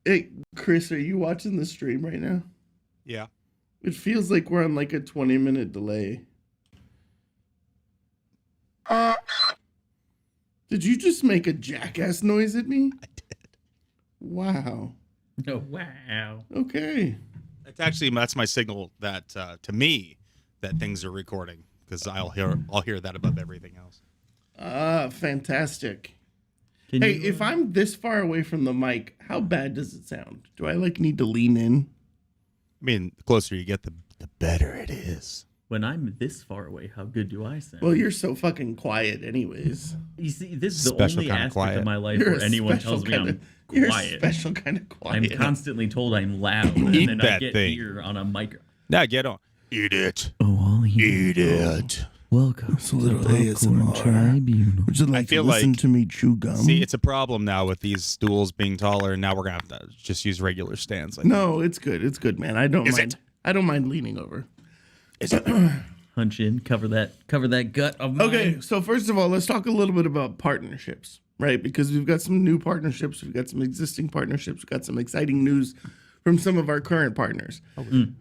Hey, Chris, are you watching the stream right now? Yeah. It feels like we're on like a 20-minute delay. Did you just make a jackass noise at me? I did. Wow. Oh, wow. Okay. That's my signal that to me that things are recording, because I'll hear that above everything else. Fantastic. Can Hey, you, if I'm this far away from the mic, how bad does it sound? Do I like need to lean in? I mean, the closer you get, the better it is. when I'm this far away, how good do I sound? Well, you're so fucking quiet anyways. You see, this is the Special only kind of aspect quiet. of my life You're where a anyone special tells me kind I'm of- You're a quiet. special kind of quiet. I'm constantly told I'm loud, and Eat then that I get thing. here on a mic. Now get on. Eat it. Oh, I'll Eat it. Welcome It's a little ASMR. Tribunal. Would you like feel to listen like- to me chew gum? See, it's a problem now with these stools being taller, and now we're gonna have to just use regular stands. I think. No, it's good. It's good, man. I don't Is mind. it? I don't mind leaning over. Is it? Hunch in, cover that gut of mine. Okay, so first of all, let's talk a little bit about partnerships, right? Because we've got some new partnerships, we've got some existing partnerships, we've got some exciting news from some of our current partners.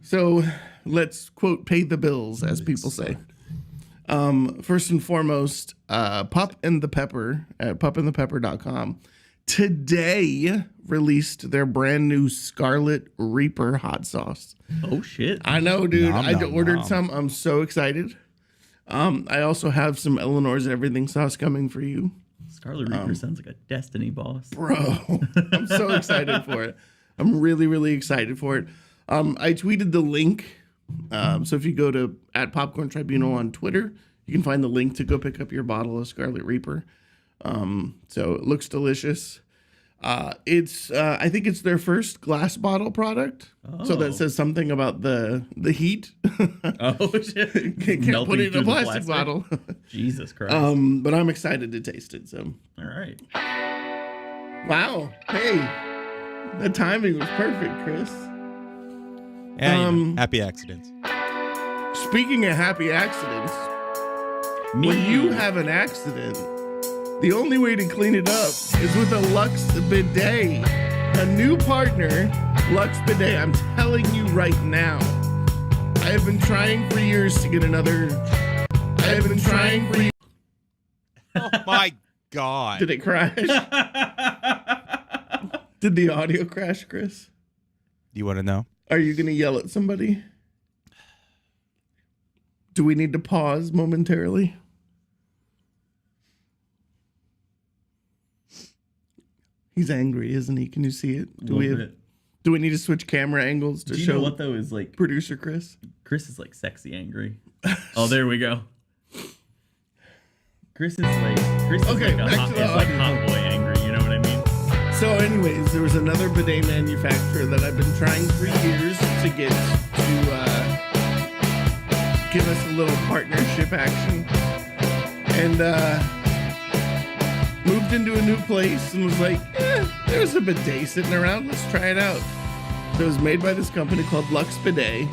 So let's quote pay the bills, as people say. First and foremost, Pup and the Pepper at pupandthepepper.com today released their brand new Scarlet Reaper hot sauce. Oh shit. I know, dude. Nom, I nom, ordered nom. some. I'm so excited. I also have some Eleanor's Everything sauce coming for you, Scarlet Reaper sounds like a Destiny boss. bro. I'm so excited for it. I'm really, really excited for it. I tweeted the link. So if you go to @Popcorn Tribunal on Twitter, you can find the link to go pick up your bottle of Scarlet Reaper. So it looks delicious. It's I think it's their first glass bottle product. So that Oh. says something about the heat. Oh shit. Can't Melting put it in through a the plastic bottle. Jesus Christ. But I'm excited to taste it. So All right. wow, hey, the timing was perfect, Chris. Yeah, happy accidents. Speaking of happy accidents, Me. when you have an accident, the only way to clean it up is with a Lux Bidet. A new partner, Lux Bidet. I'm telling you right now, I have been trying for years to get another. I have been trying for years. Oh my God. Did it crash? Did the audio crash, Chris? You want to know? Are you going to yell at somebody? Do we need to pause momentarily? He's angry, isn't he? Can you see it? Do we need to switch camera angles to Do you show know what though is like producer Chris? Chris is like sexy angry. Oh, there we go. Chris is like Okay, a back hot, to the is like audio. hot boy angry, you know what I mean? So anyways, there was another bidet manufacturer that I've been trying for years to get to give us a little partnership action. And moved into a new place and was like, there's a bidet sitting around. Let's try it out. So it was made by this company called Lux Bidet.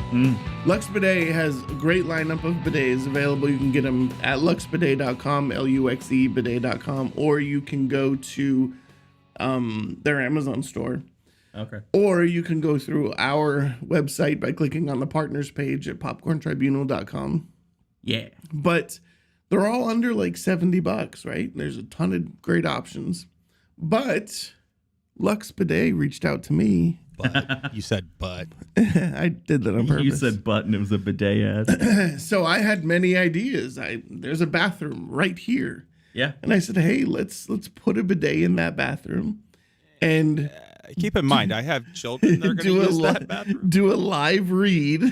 Lux Bidet has a great lineup of bidets available. You can get them at luxebidet.com, Luxe bidet.com, or you can go to their Amazon store. Okay. Or you can go through our website by clicking on the partners page at popcorntribunal.com. Yeah. But they're all under like $70, right? There's a ton of great options. But Lux Bidet reached out to me. But you said but. I did that on purpose. You said butt and it was a bidet ad. So I had many ideas. There's a bathroom right here. Yeah. And I said, hey, let's put a bidet in that bathroom. And Keep in mind, I have children that are going to use that bathroom. do a live read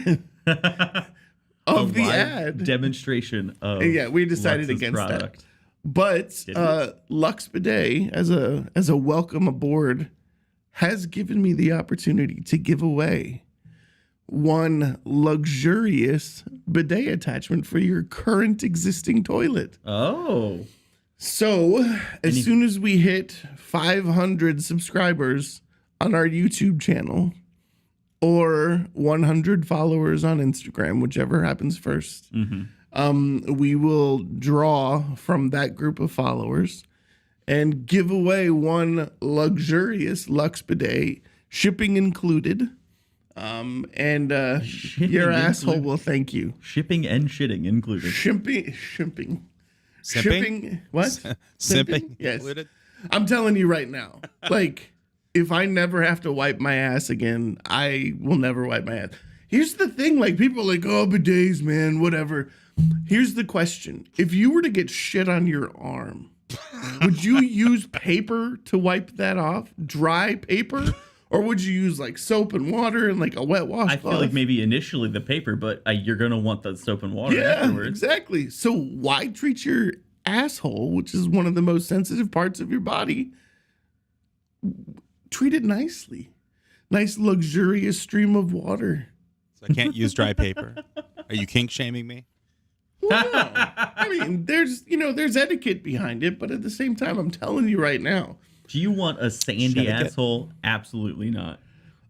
of the live ad. demonstration of Yeah, we decided Lux's against product. that. But Lux Bidet, as a welcome aboard, has given me the opportunity to give away one luxurious bidet attachment for your current existing toilet. Oh. So, as soon as we hit 500 subscribers on our YouTube channel or 100 followers on Instagram, whichever happens first, we will draw from that group of followers and give away one luxurious Lux bidet, shipping included. Shipping Your asshole included. will thank you. Shipping and shitting included. Shipping. Simping? Shipping. What? Simping Yes. included? I'm telling you right now. Like, if I never have to wipe my ass again, I will never wipe my ass. Here's the thing. Like, people are like, oh, bidets, man, whatever. Here's the question. If you were to get shit on your arm, would you use paper to wipe that off? Dry paper? Or would you use like soap and water and like a wet washcloth? I feel like maybe initially the paper, but you're going to want the soap and water Yeah, afterwards. exactly. So why treat your asshole, which is one of the most sensitive parts of your body, treat it nicely. Nice luxurious stream of water. So I can't use dry paper. Are you kink shaming me? Well, no. I mean, there's etiquette behind it, but at the same time, I'm telling you right now, Do you want a sandy Shut it down. asshole? Absolutely not.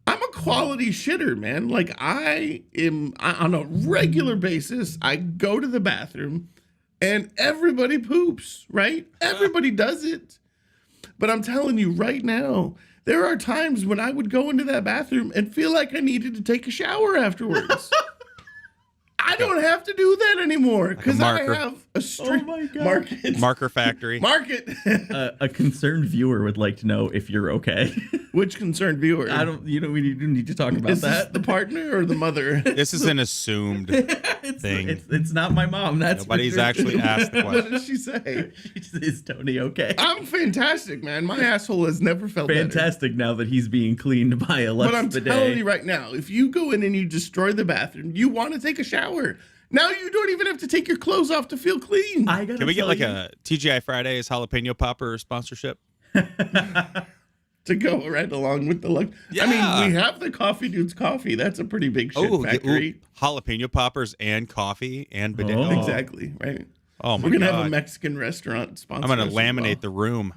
I'm a quality shitter, man. Like on a regular basis, I go to the bathroom and everybody poops, right? Everybody does it. But I'm telling you right now, there are times when I would go into that bathroom and feel like I needed to take a shower afterwards. I don't have to do that anymore because I marker. have a stream. Oh my God. Market. Marker factory. Market. A concerned viewer would like to know if you're okay. Which concerned viewer? We need to talk about Is this that. the partner or the mother? This is an assumed thing. It's not my mom. That's for Nobody's sure. actually asked the What question. did she say? Is Tony okay? I'm fantastic, man. My asshole has never felt better. Fantastic now that he's being cleaned by a Lux But I'm bidet. telling you right now, if you go in and you destroy the bathroom, you want to take a shower. Now you don't even have to take your clothes off to feel clean. I gotta Can we get tell like you, a TGI Fridays jalapeno popper sponsorship? To go right along with the look. Yeah. I mean, we have the Coffee Dude's coffee. That's a pretty big shit factory. Jalapeno poppers and coffee and bidet. Oh. Exactly, right? Oh my We're going to God. have a Mexican restaurant sponsor. I'm going to us as laminate the room.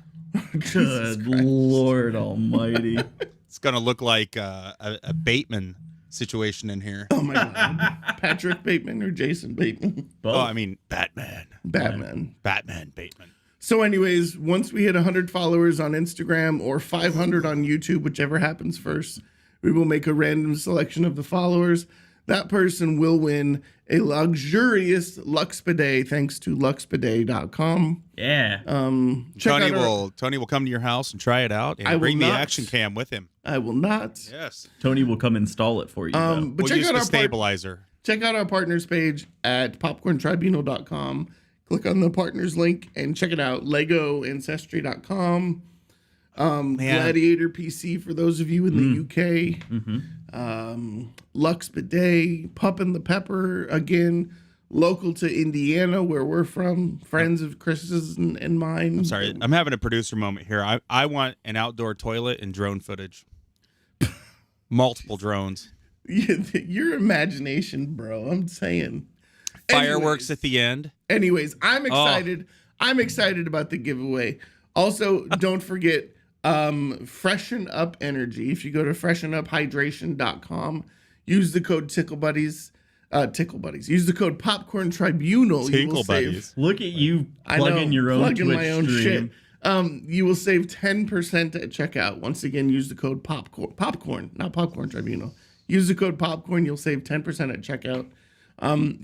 Good Lord Almighty. It's going to look like a Bateman situation in here. Oh my God. Patrick Bateman or Jason Bateman? Oh, I mean, Batman. Batman. Batman Bateman. So anyways, once we hit 100 followers on Instagram or 500 on YouTube, whichever happens first, we will make a random selection of the followers. That person will win a luxurious Lux bidet thanks to luxbidet.com. Yeah. Check Tony out our- will come to your house and try it out I and will bring the not. action cam with him. I will not. Yes. Tony will come install it for you. though. But We'll check use out the our stabilizer. check out our partners page at popcorntribunal.com. Click on the partners link and check it out. LegoAncestry.com. Gladiator PC for those of you in the UK. Lux Bidet, Pup and the Pepper, again, local to Indiana, where we're from, friends of Chris's and mine. I'm sorry. I'm having a producer moment here. I want an outdoor toilet and drone footage. Multiple drones. Your imagination, bro. I'm saying. Fireworks at the end. Anyways, I'm excited. I'm excited about the giveaway. Also, don't forget Freshen Up Energy. If you go to freshenUphydration.com, use the code Tickle Buddies. Use the code Popcorn Tribunal. Tinkle Buddies. Look at you I know, plugging your own plugging Twitch my own stream. shit. You will save 10% at checkout. Once again, use the code Popcorn, not Popcorn Tribunal. Use the code Popcorn. You'll save 10% at checkout.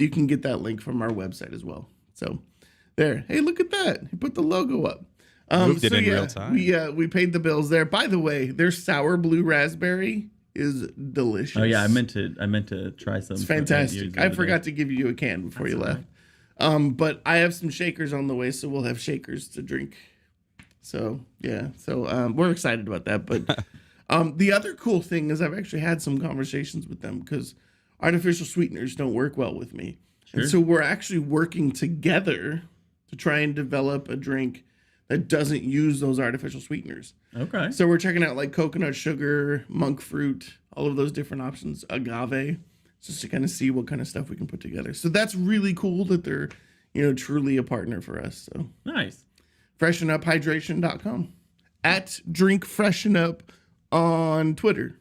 You can get that link from our website as well. So there. Hey, look at that. He put the logo up. Moved it in real time. We paid the bills there. By the way, their sour blue raspberry is delicious. Oh yeah, I meant to try some. It's fantastic. I forgot to give you a can before you left. But I have some shakers on the way, so we'll have shakers to drink. So yeah, we're excited about that. But the other cool thing is I've actually had some conversations with them because artificial sweeteners don't work well with me, and so we're actually working together to try and develop a drink that doesn't use those artificial sweeteners. Okay. So we're checking out like coconut sugar, monk fruit, all of those different options, agave, just to kind of see what kind of stuff we can put together. So that's really cool that they're, truly a partner for us. So Nice. freshenuphydration.com at drink freshen up on Twitter.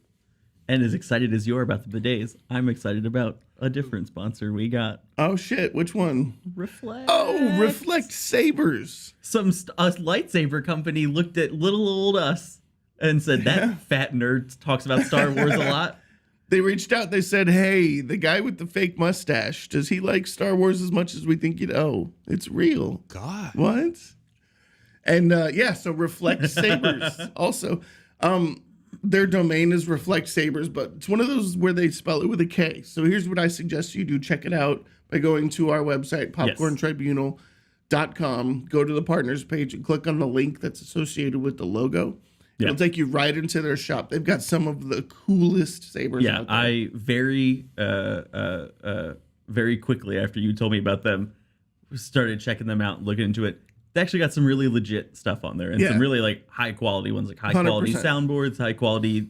And as excited as you are about the bidets, I'm excited about a different sponsor. We got Oh shit, which one? Reflect. Oh, Reflect Sabers. A lightsaber company looked at little old us and said, that fat nerd talks about Star Wars a lot. They reached out. They said, "Hey, the guy with the fake mustache, does he like Star Wars as much as we think he'd?" Oh, it's real. God. What? And so Reflect Sabers also. Their domain is Reflect Sabers, but it's one of those where they spell it with a K. So here's what I suggest you do. Check it out by going to our website, popcorntribunal.com. Go to the partners page and click on the link that's associated with the logo. Yeah. It'll take you right into their shop. They've got some of the coolest sabers out there. I very quickly after you told me about them, started checking them out and looking into it. They actually got some really legit stuff on there and some really like high quality ones, like high quality 100%. soundboards, high quality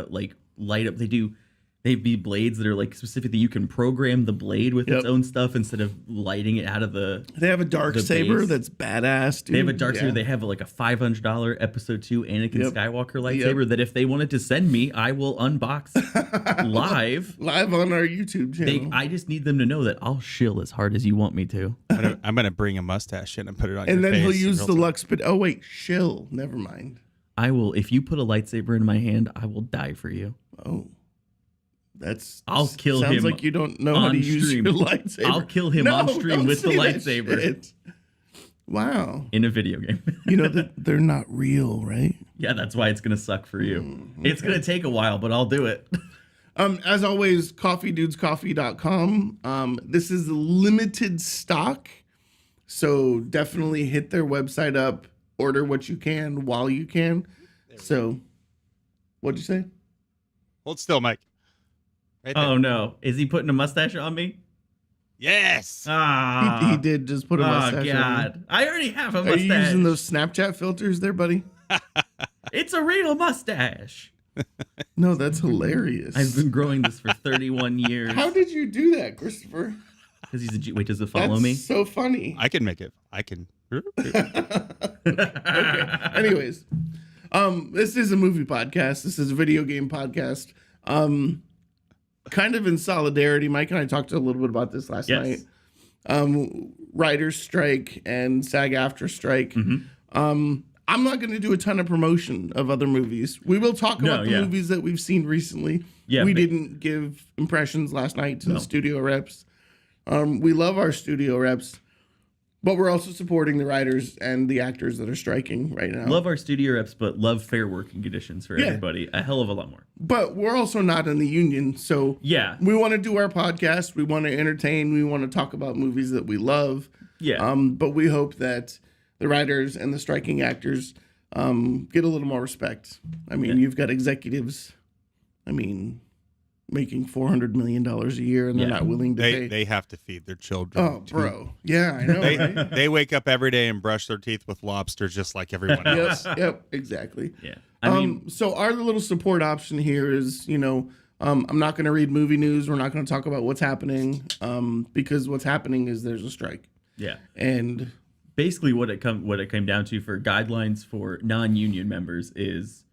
like light up. They'd be blades that are like specific that you can program the blade with its own stuff instead of lighting it out of the. They have a dark saber base. that's badass, dude. They have a dark saber. They have like a $500 episode 2 Anakin Skywalker lightsaber Yep. that if they wanted to send me, I will unbox live. Live on our YouTube channel. I just need them to know that I'll shill as hard as you want me to. I'm gonna bring a mustache in and put it on and your then face. he'll use real the time. Lux, but oh wait, shill. Never mind. I will. If you put a lightsaber in my hand, I will die for you. Oh. I'll kill sounds him like you don't know how to on use stream. your lightsaber. I'll kill him on stream don't with the say that lightsaber. shit. Wow. In a video game. You know that they're not real, right? Yeah, that's why it's gonna suck for you. It's gonna take a while, but I'll do it. As always, coffeedudescoffee.com. This is limited stock, so definitely hit their website up, order what you can while you can. So, what'd you say? Hold still, Mike. Right there. Oh no. Is he putting a mustache on me? Yes. Ah. He did just put a mustache Oh on God. I already have a you. Are mustache. you using those Snapchat filters there, buddy? It's a real mustache. No, that's hilarious. I've been growing this for 31 years. How did you do that, Christopher? Because he's a G. Wait, does it follow That's me? so funny. I can make it. I can. Okay. Anyways, this is a movie podcast. This is a video game podcast. Kind of in solidarity, Mike and I talked a little bit about this last night. Writers' strike and SAG-AFTRA strike. I'm not going to do a ton of promotion of other movies. We will talk about the movies that we've seen recently. Yeah, we didn't give impressions last night to the studio reps. We love our studio reps, but we're also supporting the writers and the actors that are striking right now. Love our studio reps, but love fair working conditions for everybody a hell of a lot more. But we're also not in the union, so we want to do our podcast. We want to entertain. We want to talk about movies that we love. But we hope that the writers and the striking actors get a little more respect. I mean, you've got executives, making $400 million a year, and they're not willing to pay. They have to feed their children. Oh, bro. Yeah, I know, right? They wake up every day and brush their teeth with lobster just like everyone else. Yep, exactly. Yeah. I mean, so our little support option here is, I'm not going to read movie news. We're not going to talk about what's happening because what's happening is there's a strike. Yeah. And basically what it came down to for guidelines for non-union members is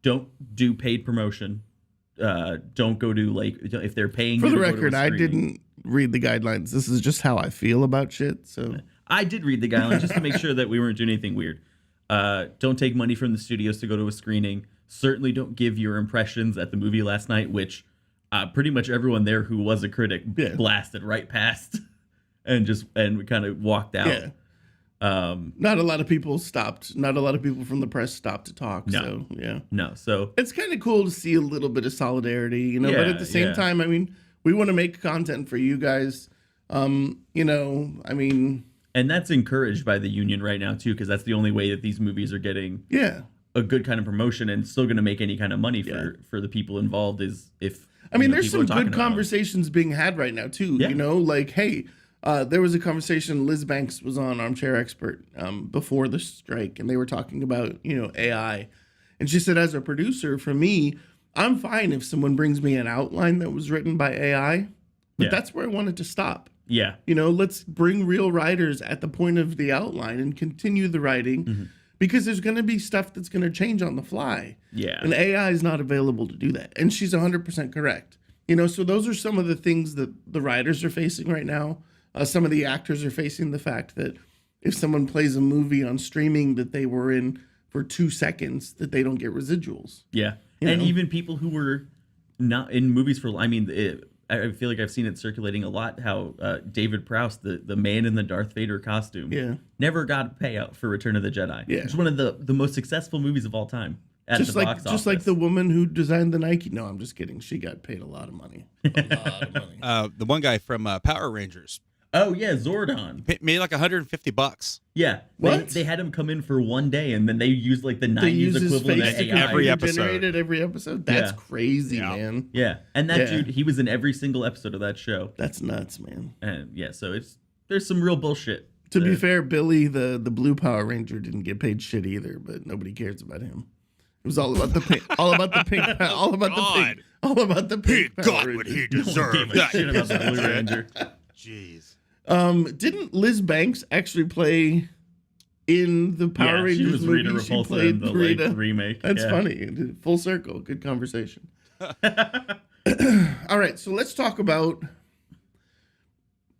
don't do paid promotion. Don't go to if they're paying for you the to go to a record, I screening. didn't read the guidelines. This is just how I feel about shit. So I did read the guidelines just to make sure that we weren't doing anything weird. Don't take money from the studios to go to a screening. Certainly don't give your impressions at the movie last night, which pretty much everyone there who was a critic blasted right past and kind of walked out. Yeah. Not a lot of people stopped. Not a lot of people from the press stopped to talk. No. So yeah. No. So It's kind of cool to see a little bit of solidarity, but at the same time, we want to make content for you guys. and that's encouraged by the union right now too, because that's the only way that these movies are getting a good kind of promotion and still going to make any kind of money for the people involved is if there's people are some talking good about conversations being had right now too. Hey, there was a conversation. Liz Banks was on Armchair Expert before the strike, and they were talking about AI, and she said, as a producer, for me, I'm fine if someone brings me an outline that was written by AI, but that's where I wanted to stop. Yeah. Let's bring real writers at the point of the outline and continue the writing because there's going to be stuff that's going to change on the fly. Yeah. And AI is not available to do that. And she's 100% correct. You know, so those are some of the things that the writers are facing right now. Some of the actors are facing the fact that if someone plays a movie on streaming that they were in for 2 seconds, that they don't get residuals. Yeah. You And know? even people who were not in movies for, I mean, I feel like I've seen it circulating a lot how David Prowse, the man in the Darth Vader costume, Yeah. never got a payout for Return of the Jedi. Yeah. It's one of the most successful movies of all time at Just the like box just like office. the woman who designed the Nike. No, I'm just kidding. She got paid a lot of money. A lot of money. The one guy from Power Rangers Oh, yeah, Zordon. made like $150. Yeah. What? They had him come in for one day, and then they used like the They 90s use his equivalent face of to AI. Every episode. generate it every episode. That's Yeah. crazy, Yeah. man. Yeah. And that Yeah. dude, he was in every single episode of that show. That's nuts, man. And yeah, so there's some real bullshit. To be there. fair, Billy, the blue Power Ranger, didn't get paid shit either, but nobody cares about him. It was all about the pink, all about the pink, all about the pink, all about the pink. Power Ranger. No one gave deserved. a shit about the Blue Ranger. Jeez. Didn't Liz Banks actually play in the Power Yeah, Rangers she was movie? Rita She Repulsa played in the Rita. like, remake. That's yeah. funny. Full circle. Good conversation. All right, so let's talk about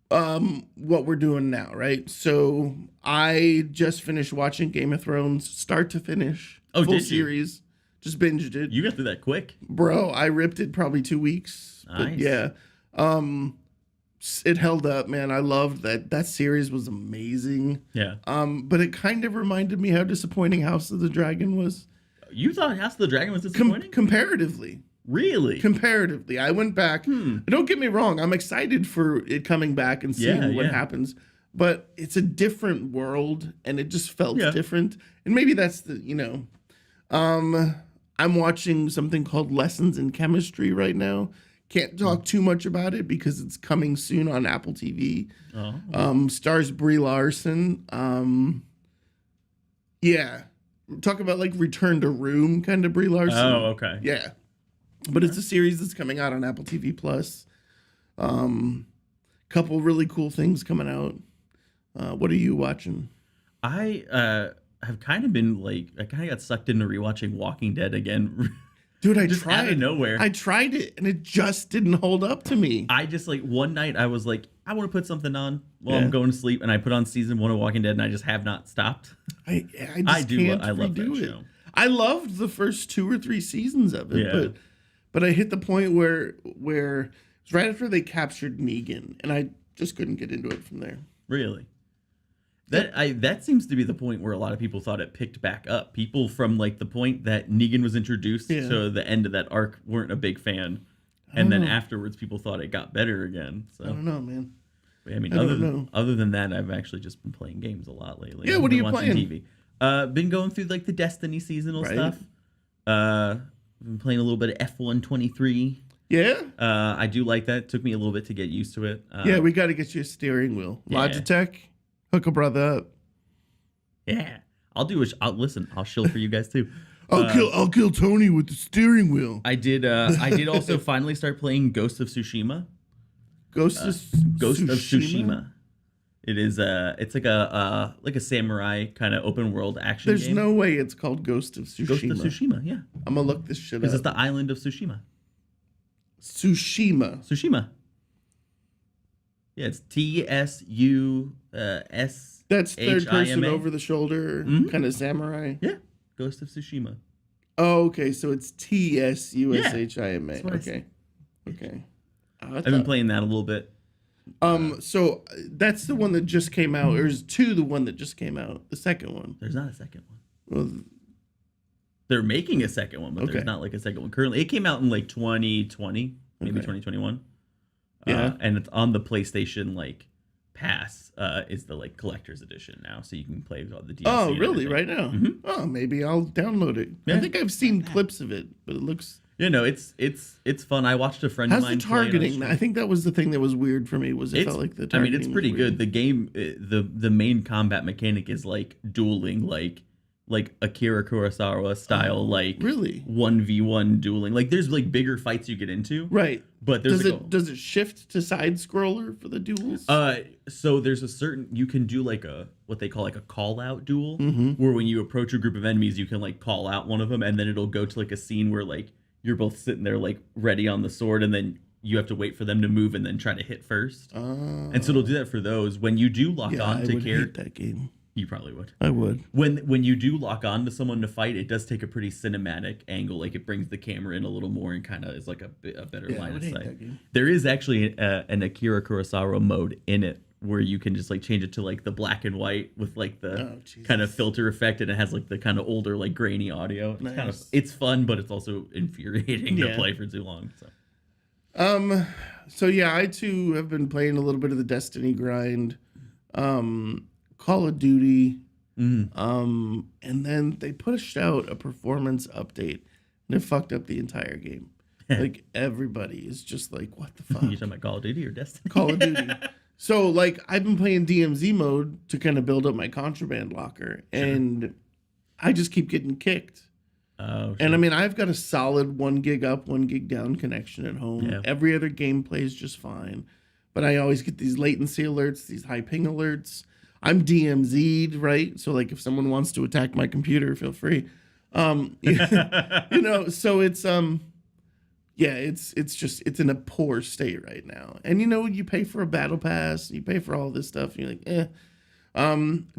what we're doing now, right? So I just finished watching Game of Thrones start to finish. Oh, full did you? series. Just binged it. You got through that quick. Bro, I ripped it probably 2 weeks. But Nice. yeah. It held up, man. I loved that. That series was amazing. Yeah. But it kind of reminded me how disappointing House of the Dragon was. You thought House of the Dragon was disappointing? Comparatively. Really? Comparatively. I went back. Don't get me wrong. I'm excited for it coming back and seeing what happens. But it's a different world and it just felt different. And maybe that's the, I'm watching something called Lessons in Chemistry right now. Can't talk too much about it because it's coming soon on Apple TV. Oh. Stars Brie Larson. Yeah. Talk about like Return to Room kind of Brie Larson. Oh, okay. Yeah. But it's a series that's coming out on Apple TV Plus. Couple really cool things coming out. What are you watching? I have kind of been like, I kind of got sucked into rewatching Walking Dead again. Dude, I Just tried. out of nowhere. I tried it and it just didn't hold up to me. I just like one night I was like, I want to put something on while Yeah. I'm going to sleep, and I put on season 1 of Walking Dead, and I just have not stopped. I just I do. can't I love that redo it. show. I loved the first 2 or 3 seasons of it, Yeah. but I hit the point where it's right after they captured Negan, and I just couldn't get into it from there. Really? That seems to be the point where a lot of people thought it picked back up. People from like the point that Negan was introduced to the end of that arc weren't a big fan, and then afterwards people thought it got better again. So I don't know, man. I mean, I don't know. other than that, I've actually just been playing games a lot lately. Yeah, I've what are been you watching playing? TV. Been going through like the Destiny seasonal Right. stuff. Been playing a little bit of F123. Yeah? I do like that. It took me a little bit to get used to it. Yeah, we got to get you a steering wheel. Yeah. Logitech, hook a brother up. Yeah, I'll do it. Listen. I'll shill for you guys too. I'll kill Tony with the steering wheel. I did also finally start playing Ghost of Tsushima. Ghost of Tsushima. It is it's like a samurai kind of open world action There's game. no way it's called Ghost of Tsushima. Ghost of Tsushima, yeah. I'm gonna look this shit up. Because it's the island of Tsushima. Tsushima. Tsushima. Yeah, it's TSUS. That's third person HIMA. over the shoulder, kind of samurai. Yeah, Ghost of Tsushima. Oh, okay. So it's TSUSHIMA. that's what I Okay. Okay. I've been playing that a little bit. So that's the one that just came out. Or there's 2, the one that just came out. The second one. There's not a second one. Well, They're making a second one, but Okay. there's not like a second one currently. It came out in like 2020, maybe Okay. 2021. Yeah. And it's on the PlayStation like Pass. Is the like collector's edition now, so you can play all the DLC. oh, and really? everything. Right now? Mhm. Oh, maybe I'll download it. I Yeah. think I've seen clips of it, but it looks. You know, it's fun. I watched a friend How's of the mine play it on targeting? stream. I think that was the thing that was weird for me. Was it felt like the I targeting? mean, it's was pretty weird. good. The game, the main combat mechanic is like dueling, like Akira Kurosawa style, like Really? 1v1 dueling. Like there's like bigger fights you get into, Right. but there's Does it shift to side scroller for the duels? so there's a certain, you can do like what they call like a call out duel, Mm-hmm. where when you approach a group of enemies, you can like call out one of them, and then it'll go to like a scene where like you're both sitting there like ready on the sword, and then you have to wait for them to move and then try to hit first. And so it'll do that for those. When you do lock on I to would hate character, that game. you probably would. I would. When you do lock on to someone to fight, it does take a pretty cinematic angle. Like it brings the camera in a little more and kind of is like a better Yeah, I line would of hate sight. that game. There is actually an Akira Kurosawa mode in it where you can just like change it to like the black and white with like the kind of filter effect, and it has like the kind of older like grainy audio. It's kind of it's fun, but it's also infuriating to play for too long. So yeah, I too have been playing a little bit of the Destiny grind, Call of Duty, and then they pushed out a performance update and it fucked up the entire game. Like everybody is just like, what the fuck? You talking about Call of Duty or Destiny? Call of Duty. So like I've been playing DMZ mode to kind of build up my contraband locker, and I just keep getting kicked. Oh, and I mean, I've got a solid 1 gig up, 1 gig down connection at home. Yeah. Every other game plays just fine, but I always get these latency alerts, these high ping alerts. I'm DMZ'd, right? So like if someone wants to attack my computer, feel free. You know, so it's yeah, it's in a poor state right now. And you know, you pay for a battle pass, you pay for all this stuff, and you're like,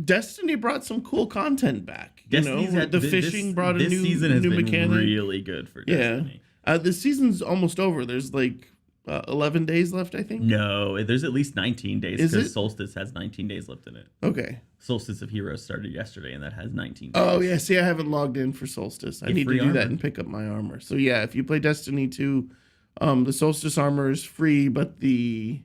Destiny brought some cool content back. Destiny's had the fishing brought a this new season has new been mechanic. really good for Destiny. The season's almost over. There's like 11 days left, I think. No, there's at least 19 days Is because it? Solstice has 19 days left in it. Okay. Solstice of Heroes started yesterday, and that has 19 days. Oh yeah, see, I haven't logged in for Solstice. I Get need to free do that armor. and pick up my armor. So yeah, if you play Destiny 2, the Solstice armor is free, but the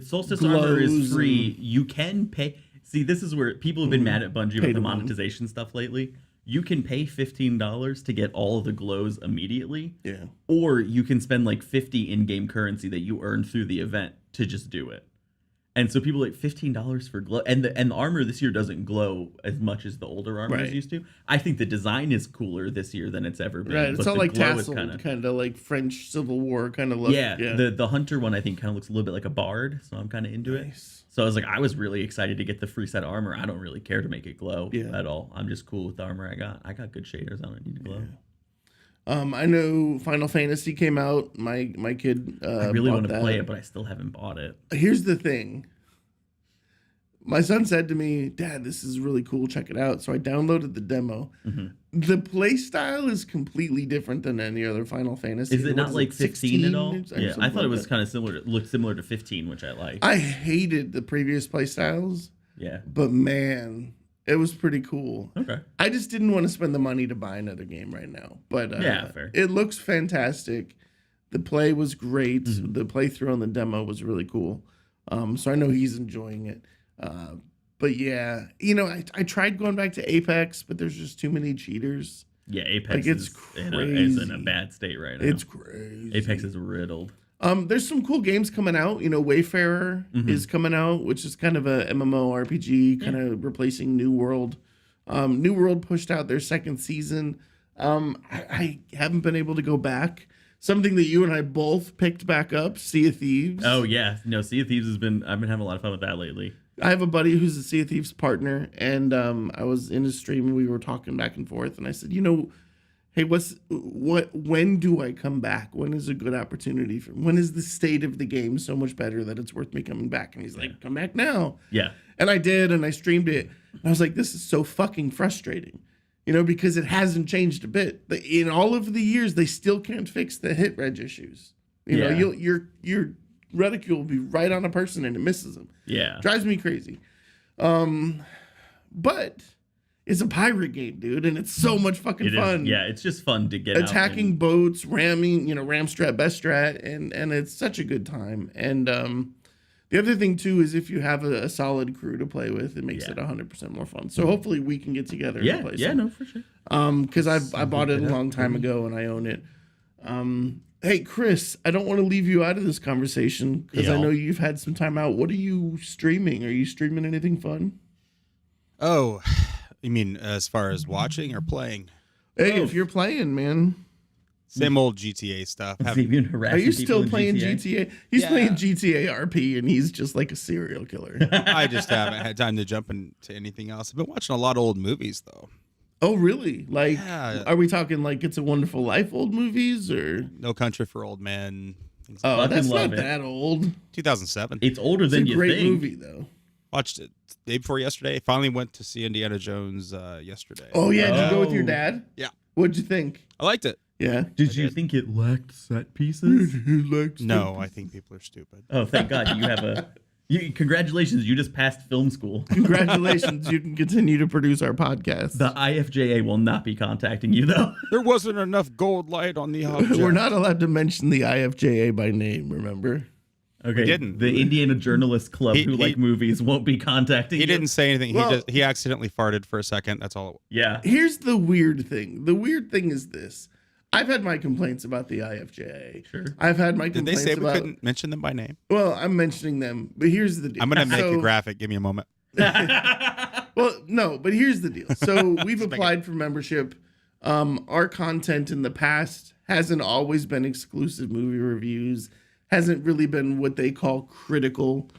Solstice armor is glows free. You can pay. See, this is where people have been mad at Bungie Pay with the to win. monetization stuff lately. You can pay $15 to get all of the glows immediately. Yeah. Or you can spend like 50 in-game currency that you earn through the event to just do it. And so people like $15 for glow, and the armor this year doesn't glow as much as the older armors Right. used to. I think the design is cooler this year than it's ever been. Right, it's but all the like glow is tasseled, kind of like French Civil War kind of look. yeah. The hunter one I think kind of looks a little bit like a bard, so I'm kind of into it. Nice. So I was really excited to get the free set of armor. I don't really care to make it glow Yeah. at all. I'm just cool with the armor I got. I got good shaders. I don't need to glow. I know Final Fantasy came out. My kid I really want to that. play it, but I still haven't bought it. Here's the thing. My son said to me, "Dad, this is really cool. Check it out." So I downloaded the demo. The play style is completely different than any other Final Fantasy. Is it not like 15 at all? 16 or Yeah, I something thought it was like kind of similar. Looked similar to 15, which I like. I hated the previous play styles, Yeah. but man, it was pretty cool. Okay. I just didn't want to spend the money to buy another game right now. But Yeah, fair. It looks fantastic. The play was great. The playthrough on the demo was really cool. So I know he's enjoying it. But yeah, you know, I tried going back to Apex, but there's just too many cheaters. Yeah, Apex Like, it's is in a crazy. bad state right now. It's crazy. Apex is riddled. There's some cool games coming out. You know, Wayfarer is coming out, which is kind of a MMORPG, kind of replacing New World. New World pushed out their second season. I haven't been able to go back. Something that you and I both picked back up, Sea of Thieves. Oh yeah, no, Sea of Thieves I've been having a lot of fun with that lately. I have a buddy who's a Sea of Thieves partner, and I was in his stream and we were talking back and forth, and I said, you know, hey, when do I come back? When is a good opportunity when is the state of the game so much better that it's worth me coming back? And he's like, come back now. Yeah. And I did, and I streamed it. And I was like, this is so fucking frustrating, you know, because it hasn't changed a bit. In all of the years, they still can't fix the hit reg issues. You know, your reticule will be right on a person and it misses them. Yeah. Drives me crazy. But it's a pirate game, dude, and it's so much fucking It is. fun. Yeah, it's just fun to get out Attacking and- boats, ramming, you know, ram strat, best strat, and it's such a good time. And the other thing too is if you have a solid crew to play with, it makes it 100% more fun. So hopefully we can get together and play some. no, for sure. Because I bought it a long time ago and I own it. Hey Chris, I don't want to leave you out of this conversation because I Yeah. know you've had some time out. What are you streaming? Are you streaming anything fun? Oh, you mean as far as watching or playing? Hey, if you're playing, man, Same old GTA stuff. Have you been harassing are you people still in playing GTA? GTA? He's Yeah. playing GTA RP and he's just like a serial killer. I just haven't had time to jump into anything else. I've been watching a lot of old movies though. Oh, really? Like, Yeah. are we talking like It's a Wonderful Life old movies or? No Country for Old Men. Oh, Fucking that's love not it. that old. 2007. It's older It's than a you great think. movie, though. Watched it day before yesterday. Finally went to see Indiana Jones yesterday. Oh yeah, did you go with your Oh. dad? Yeah. What'd you think? I liked it. Yeah. Did you think it lacked set pieces? No, I think people are stupid. Oh, thank God you have a. Congratulations, you just passed film school. Congratulations, you can continue to produce our podcast. The IFJA will not be contacting you though. There wasn't enough gold light on the object. We're not allowed to mention the IFJA by name, remember? Okay, didn't. the Indiana Journalists Club He- who like movies won't be contacting He you. didn't say anything. Well- He accidentally farted for a second. That's all. Yeah. Here's the weird thing. The weird thing is this. I've had my complaints about the IFJA. Sure. I've had my Did they complaints say we about... couldn't mention them by name? Well, I'm mentioning them, but here's the deal. I'm gonna make So- a graphic. Give me a moment. Well, no, but here's the deal. So we've applied for membership. Our content in the past hasn't always been exclusive movie reviews, hasn't really been what they call critical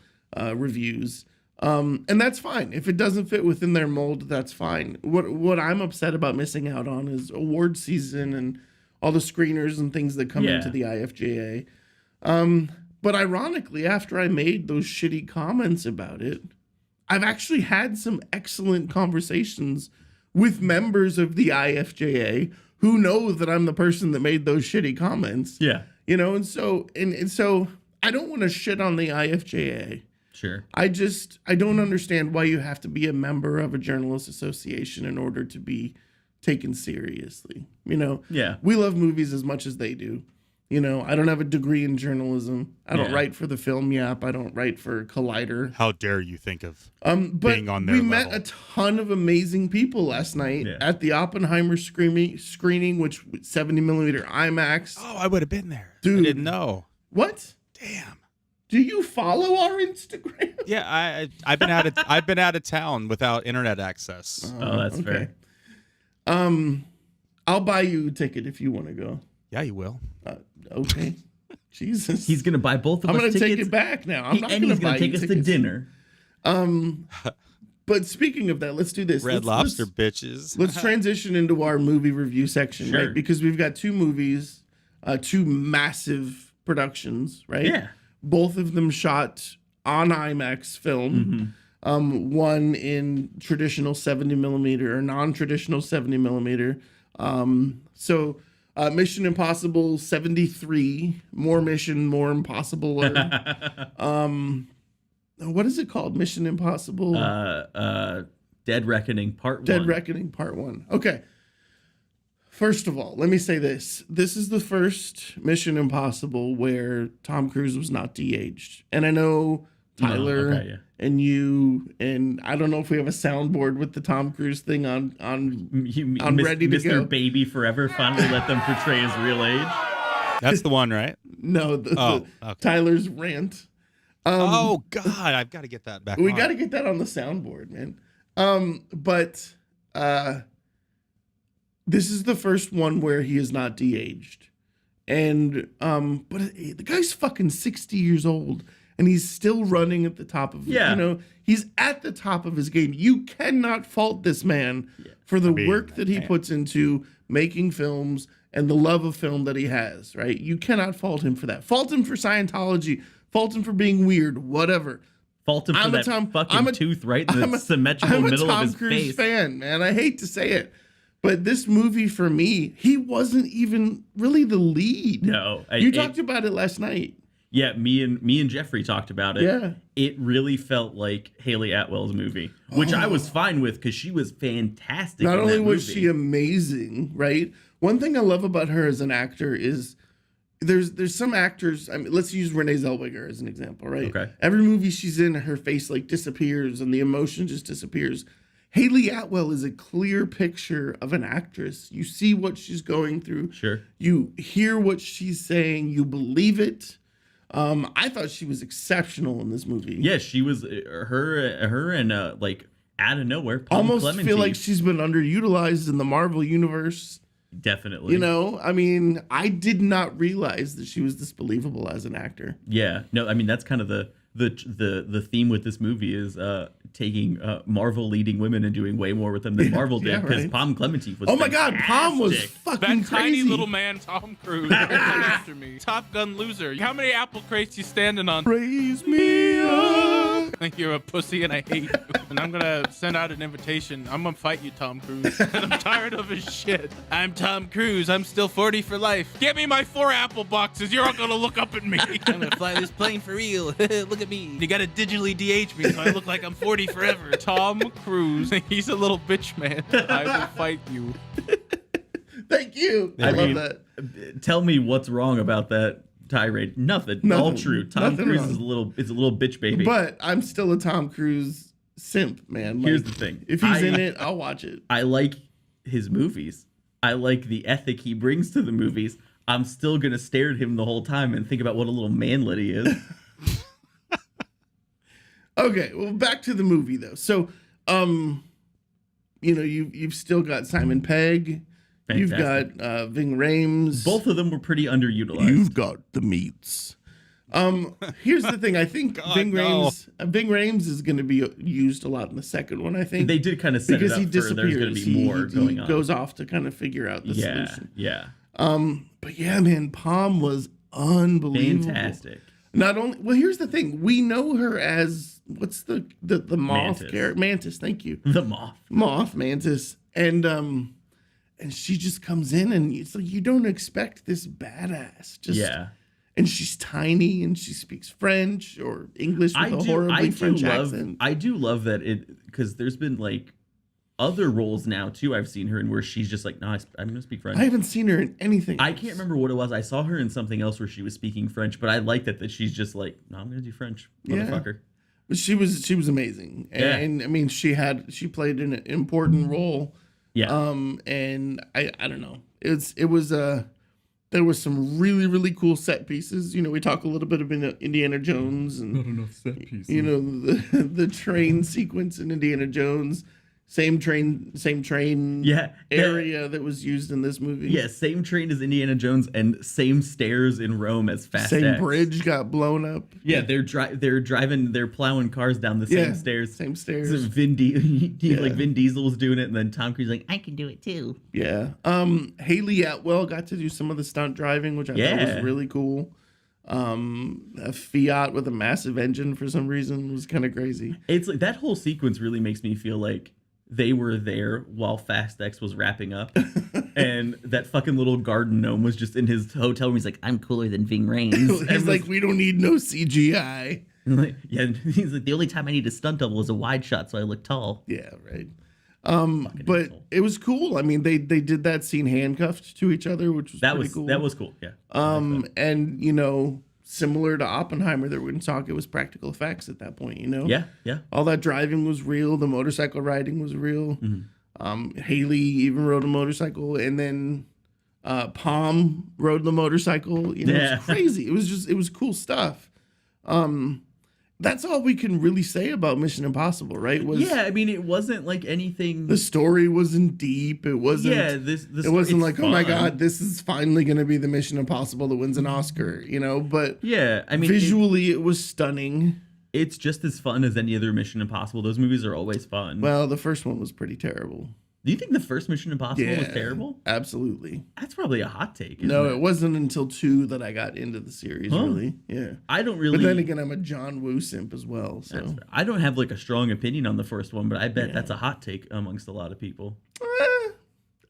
reviews. And that's fine. If it doesn't fit within their mold, that's fine. What I'm upset about missing out on is award season and all the screeners and things that come Yeah. into the IFJA. But ironically, after I made those shitty comments about it, I've actually had some excellent conversations with members of the IFJA who know that I'm the person that made those shitty comments. Yeah. You know, and so I don't want to shit on the IFJA. Sure. I don't understand why you have to be a member of a journalist association in order to be taken seriously. You know, Yeah. we love movies as much as they do. You know, I don't have a degree in journalism. I don't Yeah. write for the Film Yap. I don't write for Collider. How dare you think of? But being on their we met level. a ton of amazing people last night Yeah. at the Oppenheimer screening, which 70 millimeter IMAX. Oh, I would have been there. Dude. I didn't know. What? Damn. Do you follow our Instagram? Yeah, I've been out of town without internet access. Oh, that's fair. I'll buy you a ticket if you want to go. Yeah, you will. Okay. Jesus. He's gonna buy both of I'm us going to tickets. take it back now. I'm not and going he's to buy gonna take you us to tickets. dinner. But speaking of that, let's do this. Red Let's- Lobster, let's- bitches. Let's transition into our movie review section, Sure. right? Because we've got two movies, two massive productions, right? Yeah. Both of them shot on IMAX film. One in traditional 70 millimeter or non-traditional 70 millimeter. So Mission Impossible 73, more Mission, more Impossible. What is it called? Mission Impossible. Dead Reckoning Part Dead 1. Reckoning Part 1. Okay. First of all, let me say this. This is the first Mission Impossible where Tom Cruise was not de-aged. And I know Tyler okay, yeah. and you, and I don't know if we have a soundboard with the Tom Cruise thing on I'm ready to Mr. go. Baby Forever finally let them portray his real age. That's the one, right? No, Oh, okay. Tyler's rant. Oh God, I've got to get that back. We on. got to get that on the soundboard, man. But this is the first one where he is not de-aged. And but the guy's fucking 60 years old and he's still running at the top of Yeah. you know, he's at the top of his game. You cannot fault this man for the work that he puts into making films and the love of film that he has, right? You cannot fault him for that. Fault him for Scientology, fault him for being weird, whatever. Fault him for I'm a that Tom- fucking I'm a- tooth right in the I'm a symmetrical middle Tom of his Cruise face. fan, man. I hate to say it, but this movie for me, he wasn't even really the lead. No, You talked about it last night. Yeah, me and Jeffrey talked about it. Yeah. It really felt like Haley Atwell's movie, which I was fine with because she was fantastic. Not in only that was movie. she amazing, right? One thing I love about her as an actor is there's some actors. I mean, let's use Renee Zellweger as an example, right? Okay. Every movie she's in, her face like disappears and the emotion just disappears. Haley Atwell is a clear picture of an actress. You see what she's going through. Sure. You hear what she's saying. You believe it. I thought she was exceptional in this movie. Yeah, she was her and like out of nowhere. Palm Almost Clementine. feel like she's been underutilized in the Marvel universe. Definitely. You know, I mean, I did not realize that she was this believable as an actor. Yeah. No, I mean that's kind of the the theme with this movie is taking Marvel leading women and doing way more with them than Marvel did, because right. Palm Clemente was Oh my God, Palm was fantastic. fucking That crazy. tiny little man, Tom Cruise, come after me. Top Gun loser. How many apple crates you standing on? Raise me up. I think you're a pussy and I hate you. And I'm gonna send out an invitation. I'm gonna fight you, Tom Cruise. And I'm tired of his shit. I'm Tom Cruise. I'm still 40 for life. Get me my 4 apple boxes. You're all gonna look up at me. I'm gonna fly this plane for real. Look at me. You gotta digitally DH me so I look like I'm 40 forever. Tom Cruise. He's a little bitch, man. I will fight you. Thank you. I love that. Tell me what's wrong about that tirade. Nothing. All true. Tom Nothing Cruise wrong. is a little bitch baby. But I'm still a Tom Cruise simp, man. Like, Here's the thing. If he's in it, I'll watch it. I like his movies. I like the ethic he brings to the movies. I'm still gonna stare at him the whole time and think about what a little manlet he is. Okay, well, back to the movie though. So, you've still got Simon Pegg. You've got Ving Rhames. Both of them were pretty underutilized. You've got the meats. Here's the thing. I think Ving Rhames is going to be used a lot in the second one. I think They did kind of set because it he up for there's going disappears. to be more going on. He goes off to kind of figure out the solution. Yeah. But yeah, man, Palm was unbelievable. Fantastic. Not only, well, here's the thing. We know her as what's the moth Mantis. character? Mantis. Thank you. The moth. Mantis, and she just comes in, and it's like you don't expect this badass. And she's tiny, and she speaks French or English with a horribly French accent. I do love that because there's been like other roles now too I've seen her in where she's just like, no, I'm gonna speak French. I haven't seen her in anything. I can't remember what it was. I saw her in something else where she was speaking French, but I like that she's just like, no, I'm gonna do French, motherfucker. But she was amazing, and I mean she played an important role. Yeah. And I don't know. There was some really, really cool set pieces. We talk a little bit about Indiana Jones and Not enough set pieces. The train sequence in Indiana Jones. Same train area that was used in this movie. Yeah, same train as Indiana Jones and same stairs in Rome as Fast Same X. bridge got blown up. Yeah, they're plowing cars down the same stairs. Same stairs. So Vin Diesel was doing it, and then Tom Cruise like, I can do it too. Yeah. Haley Atwell got to do some of the stunt driving, which I thought was really cool. A Fiat with a massive engine for some reason was kind of crazy. It's like that whole sequence really makes me feel like they were there while Fast X was wrapping up, and that fucking little garden gnome was just in his hotel room. He's like, I'm cooler than Ving Rhames. He's like, we don't need no CGI. He's like, the only time I need a stunt double is a wide shot, so I look tall. Yeah, right. But asshole. it was cool. I mean, they did that scene handcuffed to each other, which was pretty cool. That was cool. Yeah. And similar to Oppenheimer, that we're going to talk, it was practical effects at that point. Yeah. All that driving was real. The motorcycle riding was real. Haley even rode a motorcycle, and then Palm rode the motorcycle. It was crazy. It was cool stuff. That's all we can really say about Mission Impossible, right? I mean, it wasn't like anything. The story wasn't deep. It wasn't. Yeah, it wasn't like, oh my God, this is finally going to be the Mission Impossible that wins an Oscar, But yeah, I mean, visually, it was stunning. It's just as fun as any other Mission Impossible. Those movies are always fun. Well, the first one was pretty terrible. Do you think the first Mission Impossible was terrible? Absolutely. That's probably a hot take. No, it wasn't until 2 that I got into the series, really. Yeah. I don't really. But then again, I'm a John Woo simp as well. So I don't have like a strong opinion on the first one, but I bet that's a hot take amongst a lot of people. I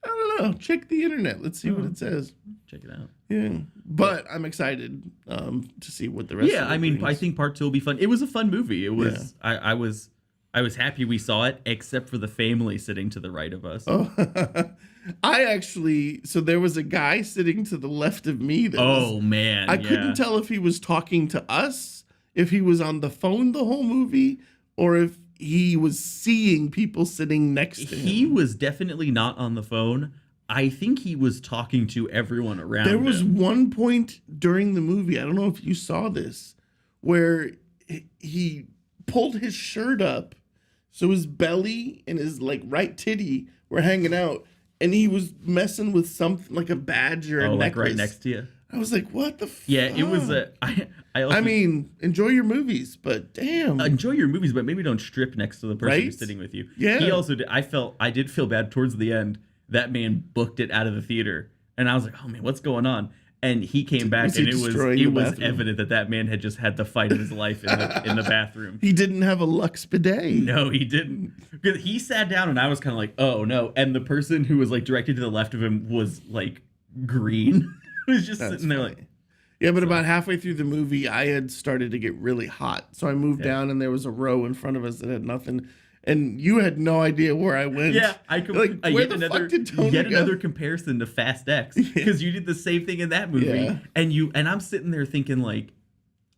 don't know. Check the internet. Let's see what it says. Check it out. Yeah. But I'm excited to see what the rest of it I mean, brings. I think part 2 will be fun. It was a fun movie. It was. I was happy we saw it, except for the family sitting to the right of us. Oh, so there was a guy sitting to the left of me. Man. I couldn't tell if he was talking to us, if he was on the phone the whole movie, or if he was seeing people sitting next to him. He was definitely not on the phone. I think he was talking to everyone around him. There was one point during the movie, I don't know if you saw this, where he pulled his shirt up so his belly and his right titty were hanging out, and he was messing with something like a badge or a necklace. Right next to you. I was like, what the fuck? Yeah, it was I also I mean, enjoy your movies, but damn. enjoy your movies, but maybe don't strip next to the person Right? who's sitting with you. Yeah. He also did. I did feel bad towards the end. That man booked it out of the theater, and I was like, oh man, what's going on? And he came back, Was he and destroying it the was bathroom? evident that man had just had the fight of his life in the bathroom. He didn't have a Lux bidet. No, he didn't. Because he sat down, and I was kind of like, oh no. And the person who was like directed to the left of him was like green. He was just That's sitting there funny. like, Yeah, but about halfway through the movie, I had started to get really hot. So I moved down, and there was a row in front of us that had nothing. And you had no idea where I went. yeah, I could Like, where the fuck did Tony yet go? another comparison to Fast X because you did the same thing in that movie, Yeah. and I'm sitting there thinking like,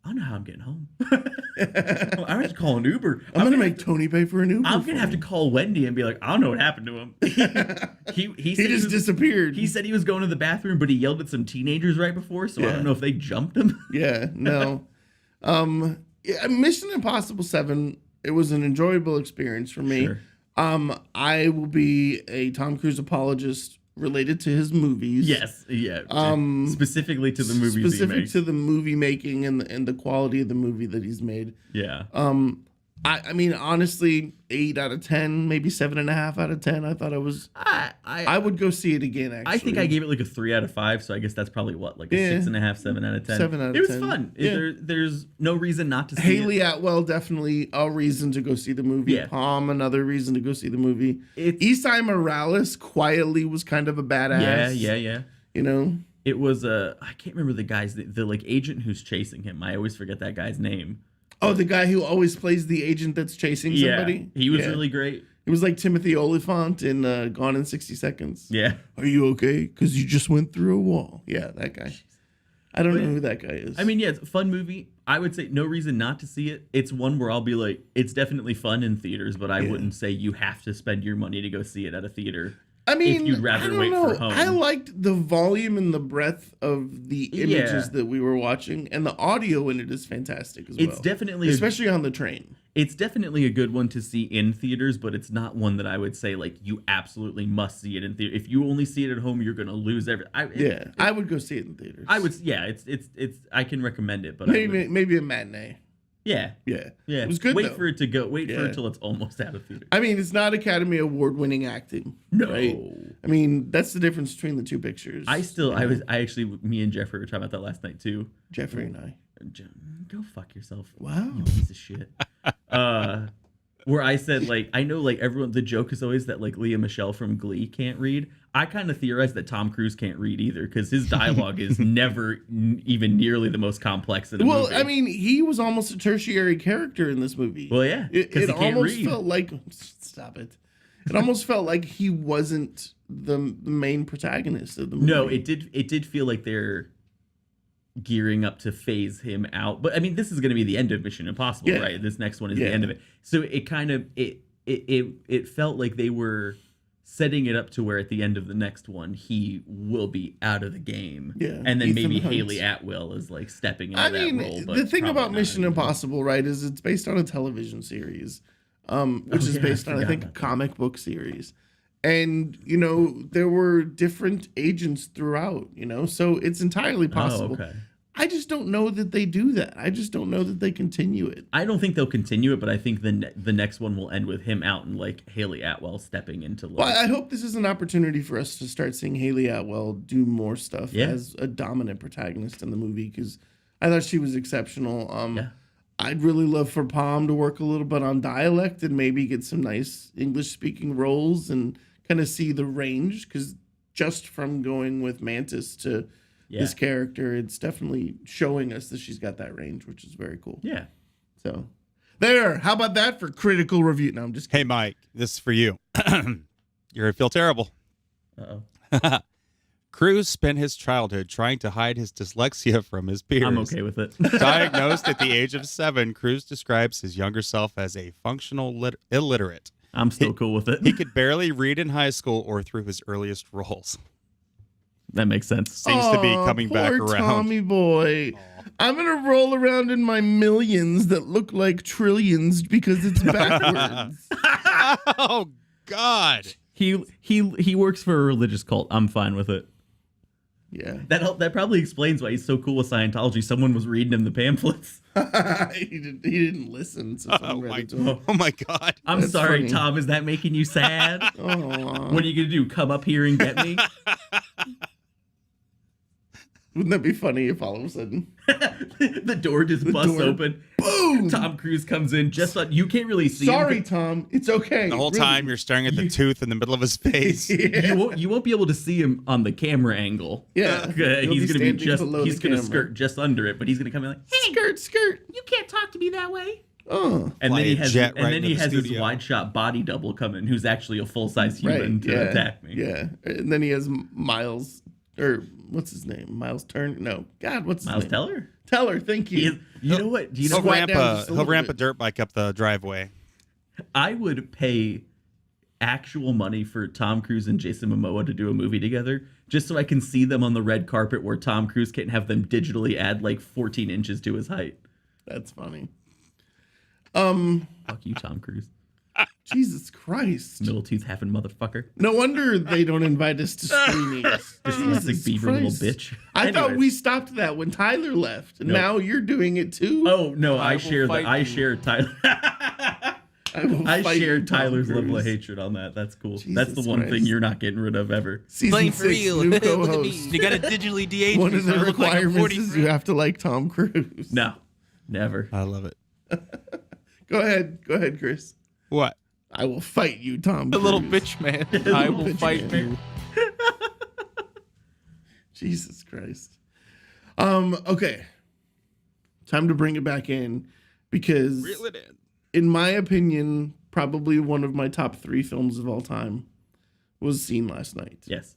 I don't know how I'm getting home. I'm have to call an Uber. I'm gonna make Tony pay for an Uber. I'm for gonna have to me. call Wendy and be like, I don't know what happened to him. He said He just disappeared. He said he was going to the bathroom, but he yelled at some teenagers right before, so I Yeah. don't know if they jumped him. Yeah, no. Yeah, Mission Impossible 7, it was an enjoyable experience for me. Sure. I will be a Tom Cruise apologist related to his movies. Yes, yeah. Um, specifically to the movies he specific makes. to the movie making and the quality of the movie that he's made. Yeah. I mean, honestly, 8 out of 10, maybe 7.5 out of 10. I thought I was. I would go see it again. Actually, I think I gave it like a 3 out of 5, so I guess that's probably what, like a Yeah. 6.5, 7 out of 10. 7 out of It was 10. fun. Yeah. There's no reason not to see Haley it. Atwell, definitely a reason to go see the movie. Yeah. Palm, another reason to go see the movie. It's- Esai Morales quietly was kind of a badass. Yeah. You know, It was I can't remember the guy's the like agent who's chasing him. I always forget that guy's name. oh, the guy who always plays the agent that's chasing somebody. He was Yeah. really great. It was like Timothy Oliphant in Gone in 60 Seconds. Yeah. Are you okay? Because you just went through a wall. Yeah, that guy. I don't know who that guy is. I mean, yeah, it's a fun movie. I would say no reason not to see it. It's one where I'll be like, it's definitely fun in theaters, but I wouldn't say you have to spend your money to go see it at a theater. I mean, if you'd rather I don't wait know. for home. I liked the volume and the breadth of the images that we were watching, and the audio in it is fantastic as well. It's definitely especially on the train. It's definitely a good one to see in theaters, but it's not one that I would say like you absolutely must see it in theater. If you only see it at home, you're gonna lose everything. I would go see it in theaters. I would. Yeah, it's. I can recommend it, but maybe a matinee. Yeah. Yeah, Yeah. It was good. Wait though. for it to go. Wait for Yeah. it till it's almost out of theater. I mean, it's not Academy Award winning acting. No. right? I mean, that's the difference between the two pictures. I actually, me and Jeffrey were talking about that last night too. Jeffrey and I. Go fuck yourself. Wow. You piece of shit. Where I said, like, I know, like, everyone, the joke is always that, like, Leah Michele from Glee can't read. I kind of theorize that Tom Cruise can't read either because his dialogue is never even nearly the most complex in a movie. Well, I mean, he was almost a tertiary character in this movie. Well, yeah, because It he can't almost read. felt like, stop it. It almost felt like he wasn't the main protagonist of the movie. No, it did feel like they're gearing up to phase him out. But I mean, this is going to be the end of Mission Impossible, Yeah. right? This next one is Yeah. the end of it. So it kind of it felt like they were setting it up to where at the end of the next one he will be out of the game. Yeah, And then Ethan maybe Hunt. Haley Atwell is like stepping into I that mean, role. But the thing probably about not Mission anymore. Impossible, right, is it's based on a television series, which is yeah, based I on, I forgot think, a about that. comic book series. And, you know, there were different agents throughout, you know, so it's entirely possible. Oh, okay. I just don't know that they do that. I just don't know that they continue it. I don't think they'll continue it, but I think the next one will end with him out and like Haley Atwell stepping into like. Well, I hope this is an opportunity for us to start seeing Haley Atwell do more stuff Yeah. as a dominant protagonist in the movie, because I thought she was exceptional. Yeah. I'd really love for Palm to work a little bit on dialect and maybe get some nice English-speaking roles and kind of see the range, because just from going with Mantis to this character, it's definitely showing us that she's got that range, which is very cool. Yeah. So there, how about that for critical review? No, I'm just kidding. Hey, Mike, this is for you. You're gonna feel terrible. Uh-oh. Cruz spent his childhood trying to hide his dyslexia from his peers. I'm okay with it. Diagnosed at the age of 7, Cruz describes his younger self as a functional illiterate. I'm still cool with He it. could barely read in high school or through his earliest roles. That makes sense. Seems to be coming back poor around. Tommy boy. I'm gonna roll around in my millions that look like trillions because it's backwards. Oh, God. He works for a religious cult. I'm fine with it. Yeah. That probably explains why he's so cool with Scientology. Someone was reading him the pamphlets. he didn't listen. So someone read it to him. Oh my God. I'm That's sorry, funny. Tom. Is that making you sad? Aw. What are you gonna do? Come up here and get me? Wouldn't that be funny if all of a sudden, The door just busts door- open. boom? Tom Cruise comes in just on. You can't really see Sorry, him. Tom. It's okay. The whole really. time you're staring at the tooth in the middle of his face. Yeah. You won't be able to see him on the camera angle. Yeah. He's You'll gonna be standing just. below He's the gonna camera. skirt just under it, but he's gonna come in like, hey, Skirt, skirt. you can't talk to me that way. Oh. And Fly then he a has, jet and right then into he the has his studio. wide shot body double come in, who's actually a full size human Right. to Yeah. attack me. Yeah. And then he has Miles, or what's his name? Miles Turner? No. God, what's his Miles name? Teller. Teller. Thank He you. is, you know what? Do you know He'll Squat ramp down just a he'll little ramp bit. a dirt bike up the driveway. I would pay actual money for Tom Cruise and Jason Momoa to do a movie together, just so I can see them on the red carpet where Tom Cruise can't have them digitally add like 14 inches to his height. That's funny. Fuck you, Tom Cruise. Jesus Christ. Middle tooth having motherfucker. No wonder they don't invite us to screenings. Dyslexic beaver little Christ. bitch. I thought Anyways. we stopped that when Tyler left, and Nope. now you're doing it too. Oh no, I I will share fight I you. share Tyler. will I fight shared you, Tom Tyler's level of Cruise. hatred on that. That's cool. Jesus That's the one Christ. thing you're not getting rid of ever. Season Playing for 6, real. new Look at me. co-host. You gotta digitally de-age One me of so the I look like I'm requirements 40 is you have to like Tom Cruise. No, never. I love it. Go ahead, Chris. What? I will fight you, Tom. The little Cruise. bitch man. I will bitch fight man. you. Jesus Christ. Okay. Time to bring it back in because, Reel it in. in my opinion, probably one of my top 3 films of all time was seen last night. Yes.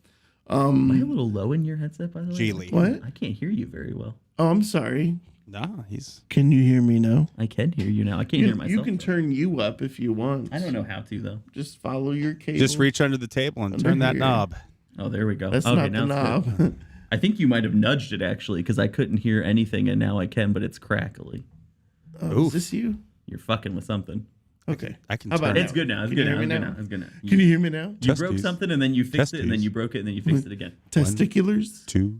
Am I a Um. little low in your headset, by the way? Geely. What? I can't hear you very well. Oh, I'm sorry. Nah, he's Can you hear me now? I can hear you now. I can't hear myself. You can turn you up if you want. I don't know how to though. Just follow your cable. just reach under the table and Under turn that here. knob. Oh, there we go. That's okay, not the now it's good. knob. I think you might have nudged it actually because I couldn't hear anything and now I can, but it's crackly. Oh, Oof. is this you? You're fucking with something. Okay. I can How about turn now? It's good now. It's Can good you now. hear It's me good now? now. It's good now. Can you hear me now? You Test broke these. something and then you fixed it and then Testes. you broke it and then you fixed it again. Testiculars? 2,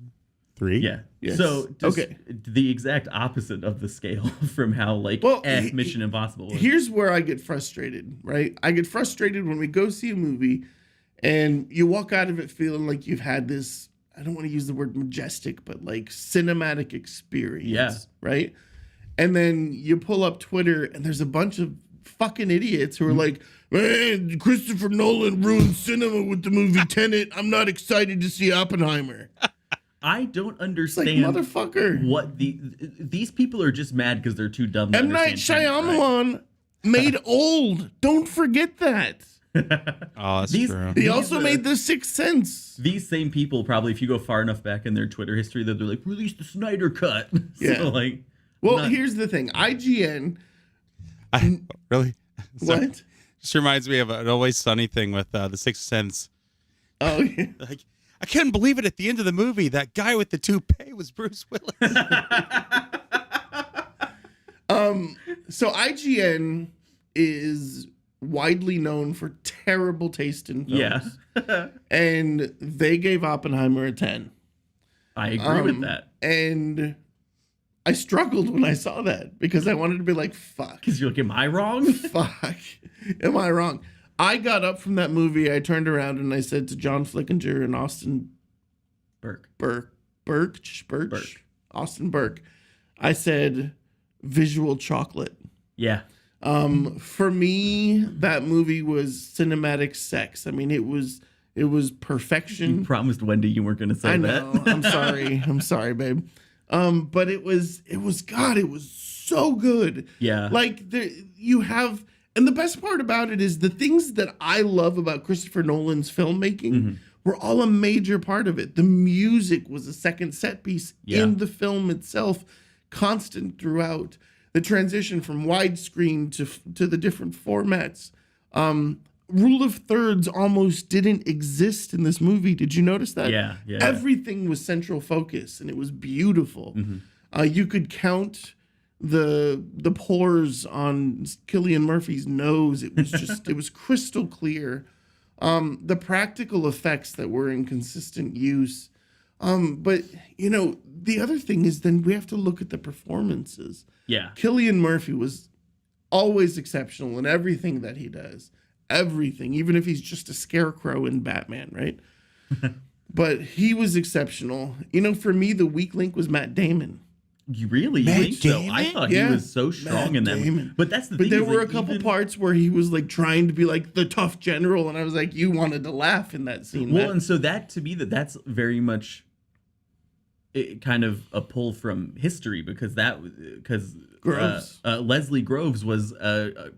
3. Yeah. Yes. So just Okay. the exact opposite of the scale from how like Well, Mission Impossible was. Here's where I get frustrated, right? I get frustrated when we go see a movie and you walk out of it feeling like you've had this, I don't want to use the word majestic, but like cinematic experience. Yeah. Right? And then you pull up Twitter and there's a bunch of fucking idiots who are like, man, Christopher Nolan ruined cinema with the movie Tenet. I'm not excited to see Oppenheimer. I don't It's like, understand motherfucker. what these people are just mad because they're too dumb. To M. Night understand Tenet, right? Shyamalan made Old. Don't forget that. Oh, that's These- true. He These also are- made The Sixth Sense. These same people probably, if you go far enough back in their Twitter history, that they're like, release the Snyder cut. Yeah. So like, Well, not- here's the thing. IGN. Really? So- What? Just reminds me of an Always Sunny thing with The Sixth Sense. Oh, yeah. Like, I couldn't believe it at the end of the movie. That guy with the toupee was Bruce Willis. So IGN is widely known for terrible taste in films. yeah, And they gave Oppenheimer a 10. I agree with that And I struggled when I saw that because I wanted to be like, fuck. because you're like, am I wrong? Fuck. Am I wrong? I got up from that movie. I turned around and I said to John Flickinger and Austin Birch, Austin Burke, I said, visual chocolate. Yeah, For me, that movie was cinematic sex. I mean, it was you perfection. promised Wendy you weren't going to say I know. that. I'm sorry. I'm sorry, babe. But it was God. It was so good. Yeah. Like you have, and the best part about it is the things that I love about Christopher Nolan's filmmaking were all a major part of it. The music was a second set piece Yeah. in the film itself, constant throughout. The transition from widescreen to the different formats. Rule of thirds almost didn't exist in this movie. Did you notice that? Yeah, yeah. Everything was central focus, and it was beautiful. You could count the pores on Cillian Murphy's nose. It was just it was crystal clear. The practical effects that were in consistent use. But the other thing is then we have to look at the performances. Yeah. Cillian Murphy was always exceptional in everything that he does. Everything, even if he's just a scarecrow in Batman, right? But he was exceptional. For me, the weak link was Matt Damon. You really Matt think so? Damon? I thought Yeah. he was so strong in that. Damon. But that's the But thing. there is, were like, a couple even- parts where he was like trying to be like the tough general, and I was like, you wanted to laugh in that scene. Well, Matt. and so that to me that's very much kind of a pull from history because Groves. Leslie Groves was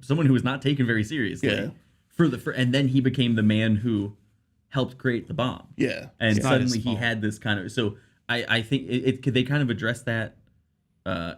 someone who was not taken very seriously. Yeah. And then he became the man who helped create the bomb. Yeah. And It's not his suddenly he fault. had this kind of. So I think they kind of address that.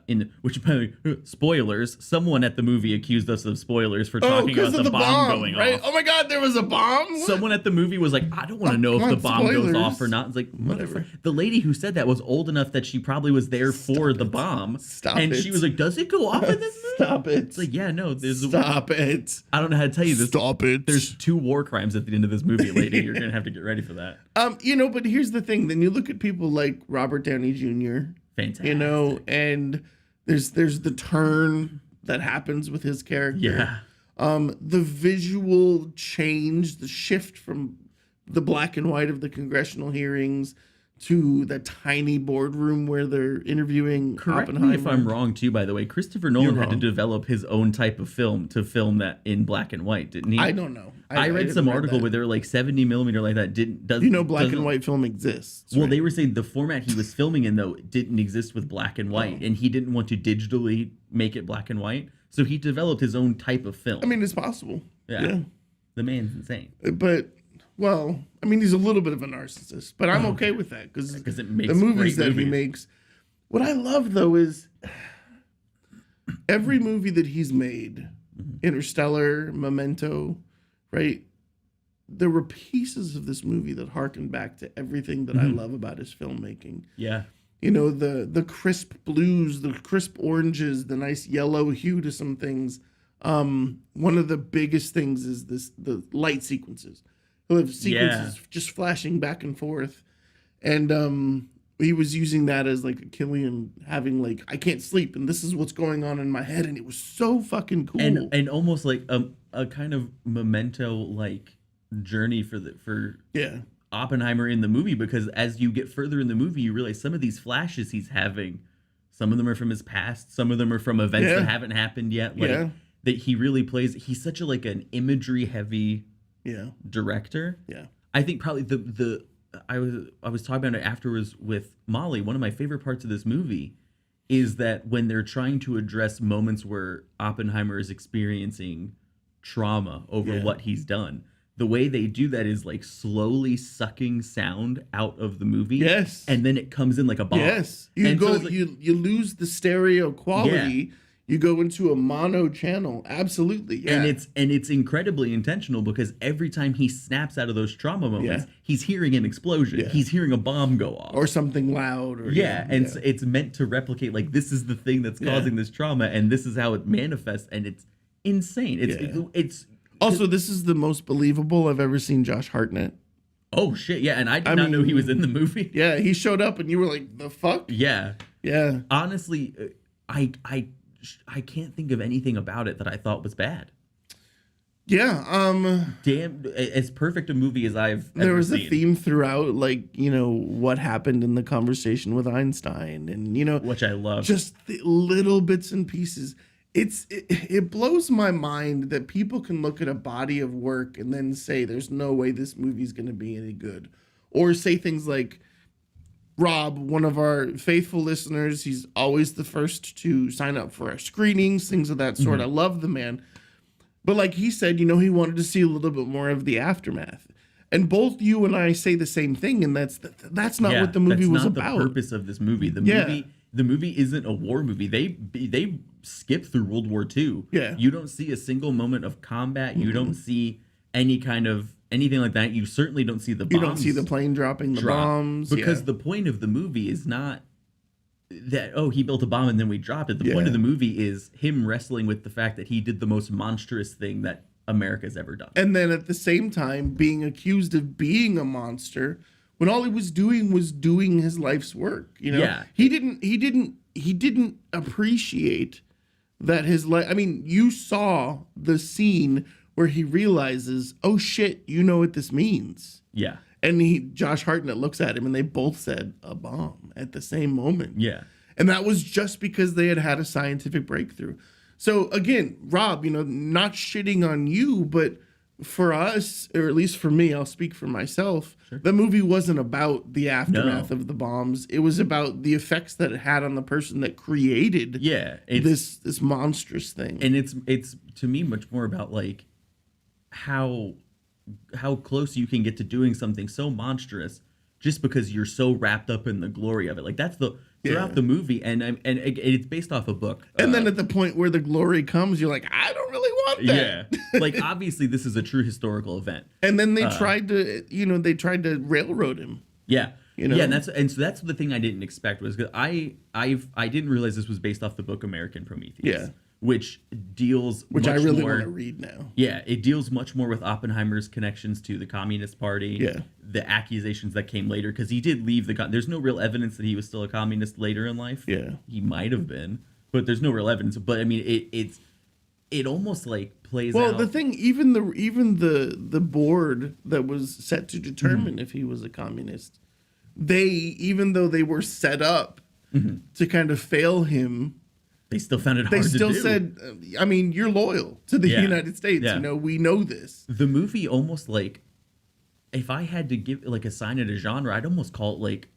In which, by the way, spoilers. Someone at the movie accused us of spoilers for talking because about of the bomb going right? off. Oh my God, there was a bomb. Someone at the movie was like, I don't want to Oh, know if come the on, bomb goes spoilers. off or not. It's like, Whatever. whatever. The lady who said that was old enough that she probably was there for the bomb. Stop and it. she was like, does it go off in this movie? Stop it. It's like, yeah, no, there's Stop it. I don't know how to tell you this. Stop it. There's 2 war crimes at the end of this movie, lady. You're going to have to get ready for that. But here's the thing. Then you look at people like Robert Downey Jr. Fantastic. And there's the turn that happens with his character. Yeah. The visual change, the shift from the black and white of the congressional hearings to the tiny boardroom where they're interviewing Correct Oppenheimer. me if I'm wrong, too, by the way. Christopher Nolan You're had to wrong. develop his own type of film to film that in black and white, didn't he? I don't know. I read didn't some read article that. where they were like 70 millimeter like that doesn't black and doesn't- white film exists. Well, right? they were saying the format he was filming in though didn't exist with black and white, Oh. and he didn't want to digitally make it black and white, so he developed his own type of film. I mean, it's possible. Yeah. The man's insane. But, well, I mean, he's a little bit of a narcissist, but I'm okay with that because Because it makes the movies great that he movies. makes. What I love, though, is every movie that he's made, Interstellar, Memento, right? There were pieces of this movie that harken back to everything that I love about his filmmaking. Yeah. The crisp blues, the crisp oranges, the nice yellow hue to some things. One of the biggest things is the light sequences. He'll have sequences just flashing back and forth. And he was using that as like a Killian having like, I can't sleep and this is what's going on in my head. And it was so fucking cool. And almost like a kind of Memento like journey for yeah. Oppenheimer in the movie, because as you get further in the movie, you realize some of these flashes he's having, some of them are from his past, some of them are from events Yeah. that haven't happened yet. Like Yeah. that he really plays. He's such an imagery heavy Yeah. director. Yeah. I think probably I was talking about it afterwards with Molly. One of my favorite parts of this movie is that when they're trying to address moments where Oppenheimer is experiencing trauma over Yeah. what he's done, the way they do that is like slowly sucking sound out of the movie. Yes. And then it comes in like a bomb. Yes. You And so go it's like- you lose the stereo quality. You go into a mono channel. Absolutely. Yeah. And it's incredibly intentional because every time he snaps out of those trauma moments, Yeah. he's hearing an explosion. Yeah. He's hearing a bomb go off. or something loud or It's meant to replicate like this is the thing that's causing this trauma and this is how it manifests, and it's insane. It's Also, this is the most believable I've ever seen Josh Hartnett. oh shit, yeah, and I did not know he was in the movie. Yeah, he showed up and you were like, the fuck? Yeah. Yeah. Honestly, I can't think of anything about it that I thought was bad. Yeah. Damn, as perfect a movie as I've There ever was seen. a theme throughout, like, what happened in the conversation with Einstein and, which I love. just the little bits and pieces. It blows my mind that people can look at a body of work and then say there's no way this movie's going to be any good, or say things like Rob, one of our faithful listeners, he's always the first to sign up for our screenings, things of that sort. I love the man, but like he said, he wanted to see a little bit more of the aftermath. And both you and I say the same thing, and that's not what the movie was that's about. not the purpose of this movie. The movie isn't a war movie. They skip through World War II. Yeah. You don't see a single moment of combat. You don't see any kind of anything like that. You certainly don't see the bombs. You don't see the plane dropping the drop. bombs. Because the point of the movie is not that, oh, he built a bomb and then we dropped it. The point of the movie is him wrestling with the fact that he did the most monstrous thing that America's ever done. And then at the same time being accused of being a monster when all he was doing his life's work. You know, Yeah. he didn't appreciate that his life. I mean, you saw the scene where he realizes, oh shit, you know what this means. Yeah. And Josh Hartnett looks at him, and they both said a bomb at the same moment. Yeah. And that was just because they had a scientific breakthrough. So again, Rob, not shitting on you, but for us, or at least for me, I'll speak for myself, the movie wasn't about the aftermath of the bombs. It was about the effects that it had on the person that created this monstrous thing. And it's to me much more about like how close you can get to doing something so monstrous just because you're so wrapped up in the glory of it. Like that's throughout the movie, and it's based off a book. And then at the point where the glory comes, you're like, I don't really want that. Yeah, like obviously this is a true historical event. And then they tried to railroad him. Yeah, You know? yeah, and so that's the thing I didn't expect was because I didn't realize this was based off the book American Prometheus. Yeah. Which deals Which much I really more, want to read now. Yeah, it deals much more with Oppenheimer's connections to the Communist Party. Yeah. The accusations that came later, because he did leave there's no real evidence that he was still a communist later in life. Yeah. He might have been, but there's no real evidence. But I mean, it almost like plays out. Well, the thing, even the board that was set to determine if he was a communist, even though they were set up to kind of fail him, they still found it hard they to still do. said, I mean, you're loyal to the Yeah. United States. Yeah. You know, we know this. The movie almost like, if I had to assign it a genre, I'd almost call it like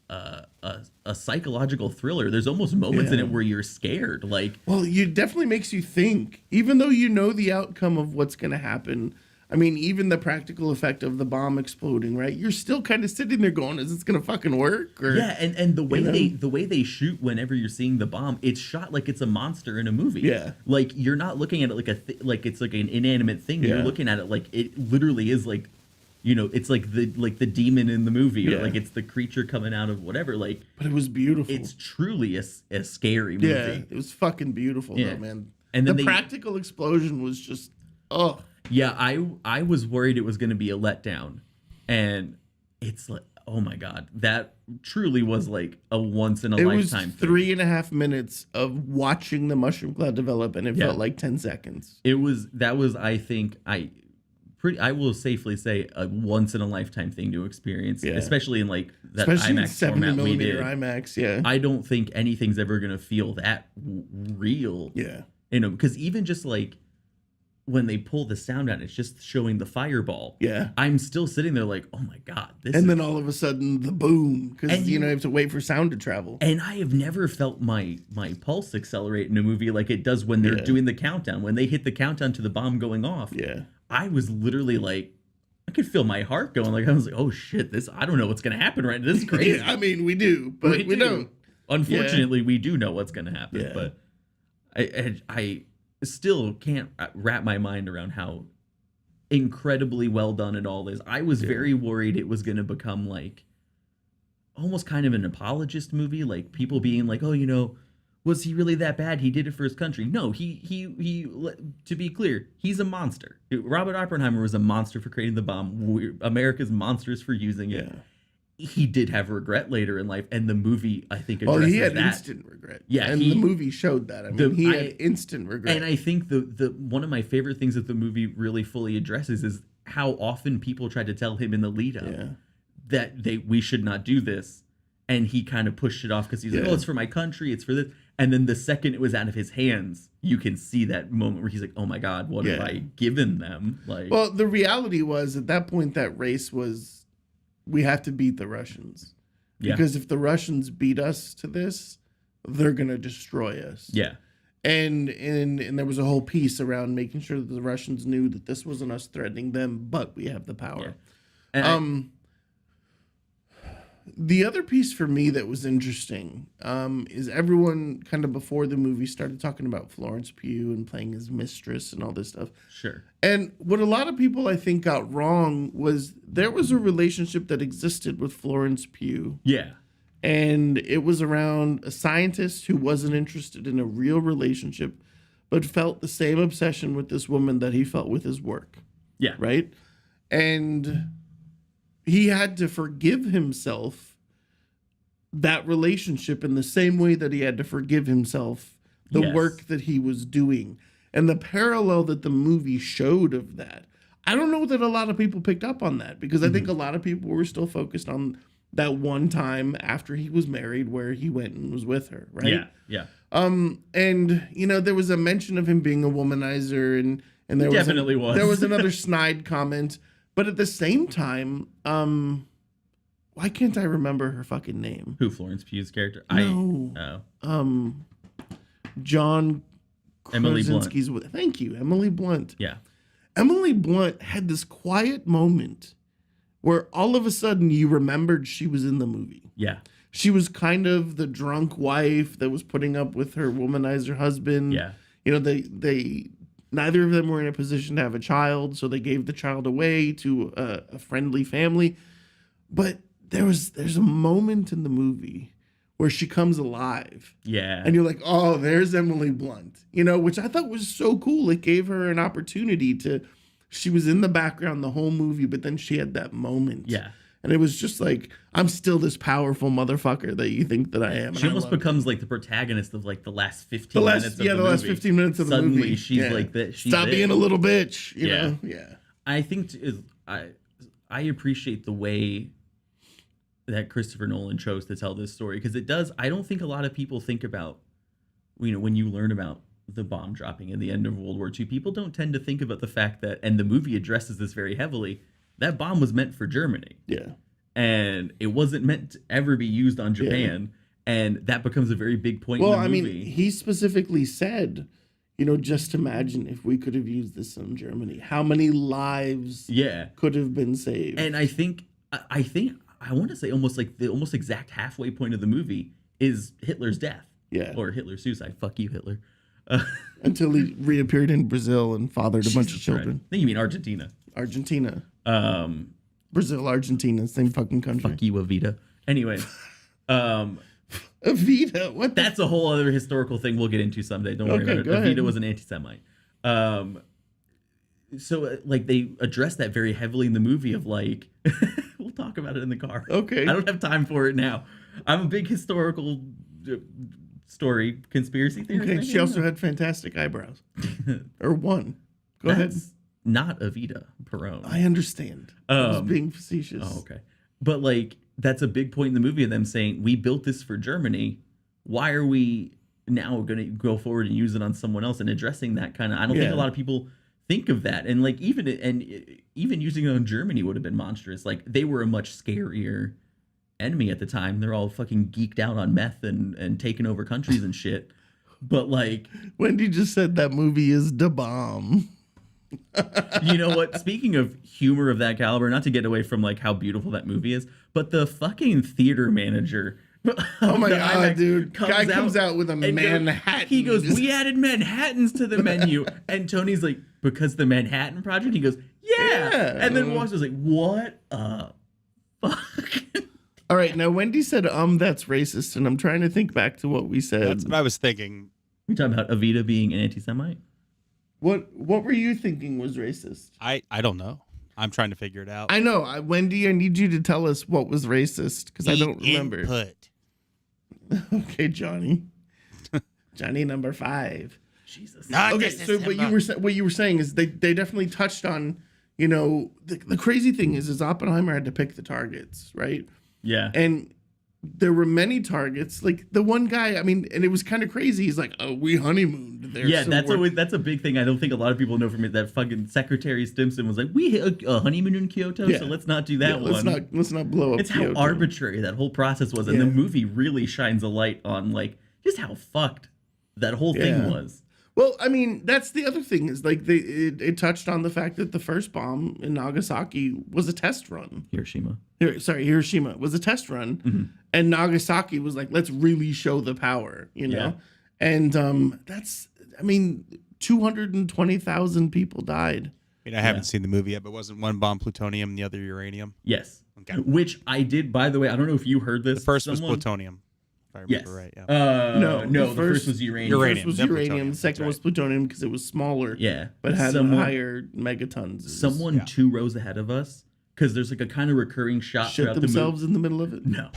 a psychological thriller. There's almost moments in Yeah. it where you're scared. Like, Well, it definitely makes you think, even though you know the outcome of what's going to happen. I mean, even the practical effect of the bomb exploding, right? You're still kind of sitting there going, is this going to fucking work? Or, yeah, and the way you know? the way they shoot whenever you're seeing the bomb, it's shot like it's a monster in a movie. Yeah. Like you're not looking at it like it's like an inanimate thing. Yeah. You're looking at it like it literally is like, it's like the demon in the movie, Yeah. or like it's the creature coming out of whatever. Like But it was beautiful. it's truly a scary movie. Yeah, it was fucking beautiful, Yeah. though, man. And then the practical explosion was just, oh. Yeah, I was worried it was going to be a letdown, and it's like, oh my god, that truly was like a once in a It was lifetime. 3.5 minutes of watching the mushroom cloud develop, and it felt like 10 seconds. That was I think I will safely say a once in a lifetime thing to experience, Yeah. especially in like that Especially in IMAX 70 format we did. millimeter IMAX, yeah. I don't think anything's ever going to feel that real. Yeah. Because even just like when they pull the sound out, it's just showing the fireball. Yeah. I'm still sitting there like, oh my god, this And is... then all of a sudden, the boom, because, And you have to wait for sound to travel. And I have never felt my pulse accelerate in a movie like it does when they're doing the countdown. When they hit the countdown to the bomb going off, Yeah. I was literally like, I could feel my heart going. Like I was like, oh shit, I don't know what's gonna happen right now. This is crazy. Yeah, I mean, we do, but we do. don't. Unfortunately, we do know what's gonna happen, Yeah. but I still can't wrap my mind around how incredibly well done it all is. I was very worried it was going to become like almost kind of an apologist movie, like people being like, oh, was he really that bad? He did it for his country. No, he to be clear, he's a monster. Robert Oppenheimer was a monster for creating the bomb. America's monsters for using it. Yeah. He did have regret later in life, and the movie, I think, Oh, addresses he had that. instant regret. Yeah, and the movie showed that. I mean, he had instant regret. And I think the one of my favorite things that the movie really fully addresses is how often people tried to tell him in the lead up that we should not do this, and he kind of pushed it off because he's like, oh, it's for my country, it's for this. And then the second it was out of his hands, you can see that moment where he's like, oh my god, what have I given them? Like, well, the reality was at that point that race was, we have to beat the Russians. Yeah. Because if the Russians beat us to this, they're going to destroy us. Yeah. And there was a whole piece around making sure that the Russians knew that this wasn't us threatening them, but we have the power. Yeah. And the other piece for me that was interesting is everyone kind of before the movie started talking about Florence Pugh and playing his mistress and all this stuff. Sure. And what a lot of people I think got wrong was there was a relationship that existed with Florence Pugh. Yeah. And it was around a scientist who wasn't interested in a real relationship, but felt the same obsession with this woman that he felt with his work. Yeah. Right? And he had to forgive himself that relationship in the same way that he had to forgive himself the Yes. work that he was doing. And the parallel that the movie showed of that, I don't know that a lot of people picked up on that, because I think a lot of people were still focused on that one time after he was married where he went and was with her, right? Yeah, yeah. And you know, there was a mention of him being a womanizer, and there Definitely was. there was another snide comment, but at the same time, why can't I remember her fucking name? Who, Florence Pugh's character? No. John Emily Blunt. Krasinski's with. Thank you, Emily Blunt. Yeah. Emily Blunt had this quiet moment where all of a sudden you remembered she was in the movie. Yeah. She was kind of the drunk wife that was putting up with her womanizer husband. Yeah. You know, they neither of them were in a position to have a child, so they gave the child away to a friendly family. But there's a moment in the movie where she comes alive. Yeah. And you're like, oh, there's Emily Blunt, you know, which I thought was so cool. It gave her an opportunity she was in the background the whole movie, but then she had that moment. Yeah. And it was just like, I'm still this powerful motherfucker that you think that I am. She And I almost love it. becomes like the protagonist of like the last 15 the last, minutes of yeah, the the last movie. 15 minutes of the Suddenly movie. she's Yeah. like that. She's Stop it. being a little bitch, you Yeah. know? Yeah. I think I appreciate the way that Christopher Nolan chose to tell this story, because it does. I don't think a lot of people think about, you know, when you learn about the bomb dropping at the end of World War II, people don't tend to think about the fact that, and the movie addresses this very heavily, that bomb was meant for Germany. Yeah. And it wasn't meant to ever be used on Japan. And that becomes a very big point Well, in the I movie. mean, he specifically said, you know, just imagine if we could have used this in Germany, how many lives yeah. could have been saved. And I think I want to say almost like the almost exact halfway point of the movie is Hitler's death. Yeah. Or Hitler's suicide. Fuck you, Hitler. Until he reappeared in Brazil and fathered a bunch of Jesus children. Christ. I think you mean Argentina. Argentina. Brazil, Argentina, same fucking country. Fuck you, Evita. Anyway, Evita, what the that's a whole other historical thing we'll get into someday. Don't worry Okay, about it. go ahead. Evita was an anti-Semite. So like they address that very heavily in the movie of like, we'll talk about it in the car. Okay. I don't have time for it now. I'm a big historical story conspiracy theory. Okay, she also had fantastic eyebrows. Or one. Go ahead. That's not Evita Perón. I understand. I was being facetious. Oh, okay. But like that's a big point in the movie of them saying, we built this for Germany. Why are we now going to go forward and use it on someone else? And addressing that kind of, I don't think Yeah. a lot of people think of that. And like even using it on Germany would have been monstrous. Like they were a much scarier enemy at the time. They're all fucking geeked out on meth and taking over countries and shit. But like, Wendy just said that movie is da bomb. you know what? Speaking of humor of that caliber, not to get away from like how beautiful that movie is, but the fucking theater manager. Oh my the god, IMAX dude! Guy comes out with a and goes- Manhattan. He goes, "We added Manhattans to the menu," and Tony's like, "Because the Manhattan Project." He goes, "Yeah," Yeah. and then walks was like, "What fuck?" All right, now Wendy said, that's racist, and I'm trying to think back to what we said. That's what I was thinking. We talking about Evita being an anti-Semite? What were you thinking was racist? I don't know. I'm trying to figure it out. I know, Wendy. I need you to tell us what was racist because I don't remember. Input. Okay, Johnny. Johnny number 5. Jesus. Not Okay, so what you were saying is they definitely touched on, you know, the crazy thing is Oppenheimer had to pick the targets, right? Yeah. And there were many targets. Like the one guy, I mean, and it was kind of crazy. He's like, "Oh, we honeymooned there." Yeah, so that's we're-" that's a big thing. I don't think a lot of people know from it that fucking Secretary Stimson was like, "We hit a honeymoon in Kyoto, Yeah. so let's not do that Yeah, one." let's not blow up. It's how Kyoto. arbitrary that whole process was, and Yeah. the movie really shines a light on like just how fucked that whole thing Yeah. was. Well, I mean, that's the other thing is like it touched on the fact that the first bomb in Nagasaki was a test run. Hiroshima. Hiroshima was a test run, and Nagasaki was like, let's really show the power, you know. Yeah. And that's, I mean, 220,000 people died. I mean, I haven't seen the movie yet, but wasn't one bomb plutonium and the other uranium? Yes. Okay. Which I did, by the way. I don't know if you heard this. The first was Someone- plutonium, if I Yes. remember right. Yeah. No. The first was uranium. The Uranium, first was then uranium. plutonium, The second that's was plutonium because it was smaller. Yeah. but had Someone- higher megatons. It was- Someone Yeah. 2 rows ahead of us because there's like a kind of recurring shot Shit throughout the themselves movie. in the middle of it. No,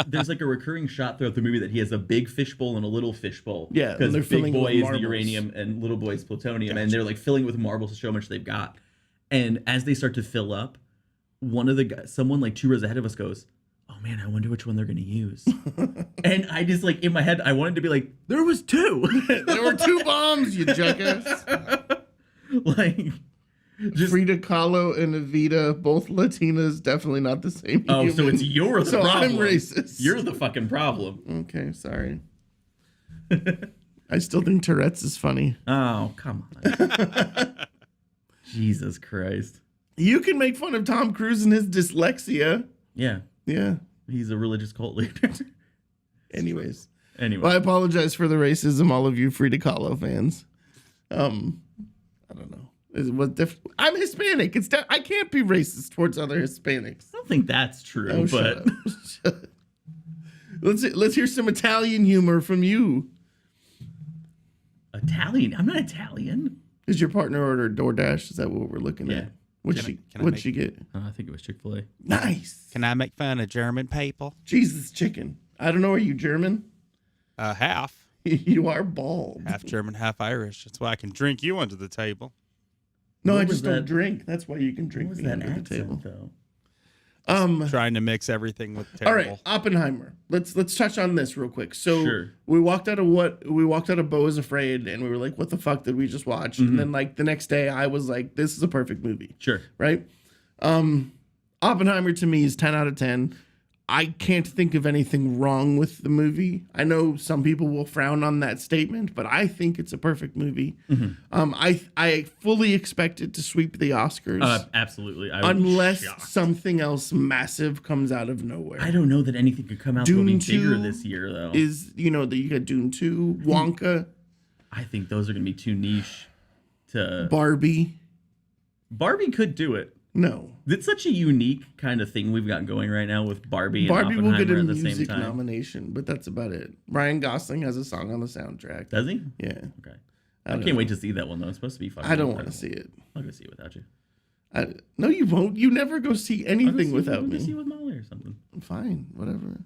there's like a recurring shot throughout the movie that he has a big fishbowl and a little fishbowl. Yeah, and because they're big filling it boy with is the marbles. uranium and little boy is plutonium, and they're like filling it with marbles to show how much they've got. And as they start to fill up, one of the guys, someone like 2 rows ahead of us goes, "Oh man, I wonder which one they're gonna use." And I just like in my head, I wanted to be like, "There was 2." There were 2 bombs, you jackass. Like, just Frida Kahlo and Evita, both Latinas, definitely not the same. oh, so human. it's you're the So problem. I'm racist. You're the fucking problem. Okay, sorry. I still think Tourette's is funny. Oh, come on. Jesus Christ. You can make fun of Tom Cruise and his dyslexia. Yeah, Yeah. he's a religious cult leader. Anyways. Anyway. Well, I apologize for the racism, all of you Frida Kahlo fans. I don't know. I'm Hispanic. I can't be racist towards other Hispanics. I don't think that's true, Oh, but shut up. Let's hear some Italian humor from you. Italian. I'm not Italian. Is your partner order DoorDash? Is that what we're looking Yeah. at? What'd she get? I think it was Chick-fil-A. Nice. Can I make fun of German people? Jesus chicken. I don't know. Are you German? Half. You are bald. Half German, half Irish. That's why I can drink you under the table. No, What I was just don't that- drink. That's why you can What drink was me that under the accent, table. though? Trying to mix everything with All terrible. right, Oppenheimer. Let's touch on this real quick. So Sure. we walked out of Beau is Afraid, and we were like, "What the fuck did we just watch?" And then like the next day, I was like, "This is a perfect movie." Sure. Right? Oppenheimer to me is 10 out of 10. I can't think of anything wrong with the movie. I know some people will frown on that statement, but I think it's a perfect movie. I fully expect it to sweep the Oscars Absolutely. I would be unless shocked. something else massive comes out of nowhere. I don't know that anything could come out that will be Dune bigger 2 this year, though. Is that you got Dune 2, Wonka, I think those are going to be too niche to... Barbie. Barbie could do it. No. It's such a unique kind of thing we've got going right now with Barbie and Barbie will Oppenheimer get a at the same music time. nomination, but that's about it. Ryan Gosling has a song on the soundtrack. Does he? Yeah. Okay. I I don't can't know. wait to see that one, though. It's supposed to be fun. I don't want to see it. I'll go see it without you. No, you won't. You never go see anything without I'll go see me. it with Molly or something. Fine, whatever.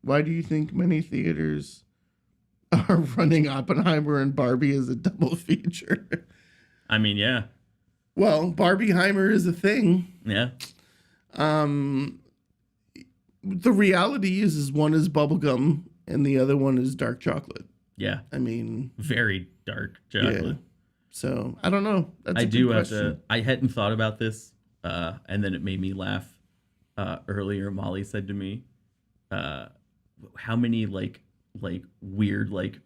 Why do you think many theaters are running Oppenheimer and Barbie as a double feature? I mean, yeah. Well, Barbieheimer is a thing. Yeah. The reality is one is bubblegum and the other one is dark chocolate. Yeah. I mean, Very dark yeah. chocolate. So I don't know. That's I a do good have question. to. I hadn't thought about this, and then it made me laugh. Earlier, Molly said to me, "How many like weird like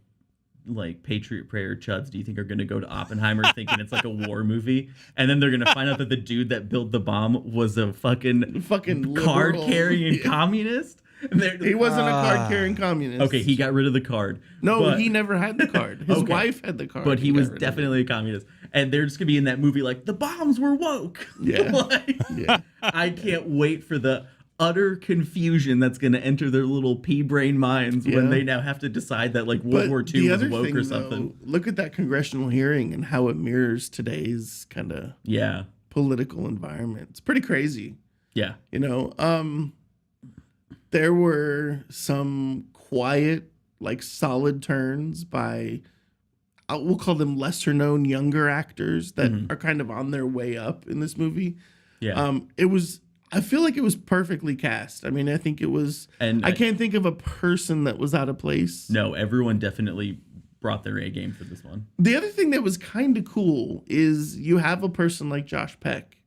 Patriot Prayer chuds do you think are going to go to Oppenheimer thinking it's like a war movie, and then they're going to find out that the dude that built the bomb was a fucking card carrying communist?" And He wasn't a card carrying communist. okay, he got rid of the card. No, but- he never had the card. His Okay. wife had the card. But he got was rid of it. definitely a communist. And they're just gonna be in that movie like the bombs were woke. Yeah. Like, Yeah. I can't wait for the utter confusion that's gonna enter their little pea brain minds Yeah. when they now have to decide that like World War II was woke or something. Look at that congressional hearing and how it mirrors today's kind of Yeah. political environment. It's pretty crazy. Yeah. There were some quiet, like solid turns by, we'll call them lesser known younger actors that are kind of on their way up in this movie. Yeah. I feel like it was perfectly cast. I mean, I think it was, And I can't think of a person that was out of place. No, everyone definitely brought their A game for this one. The other thing that was kind of cool is you have a person like Josh Peck,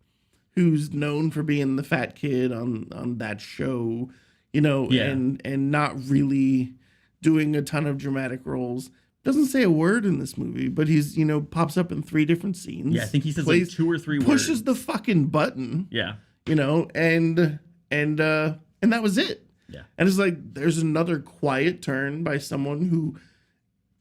who's known for being the fat kid on that show, Yeah. and not really doing a ton of dramatic roles. Doesn't say a word in this movie, but he's pops up in 3 different scenes. Yeah, I think he says like 2 or 3 pushes words. the fucking button, Yeah. and that was it. Yeah. And it's like there's another quiet turn by someone who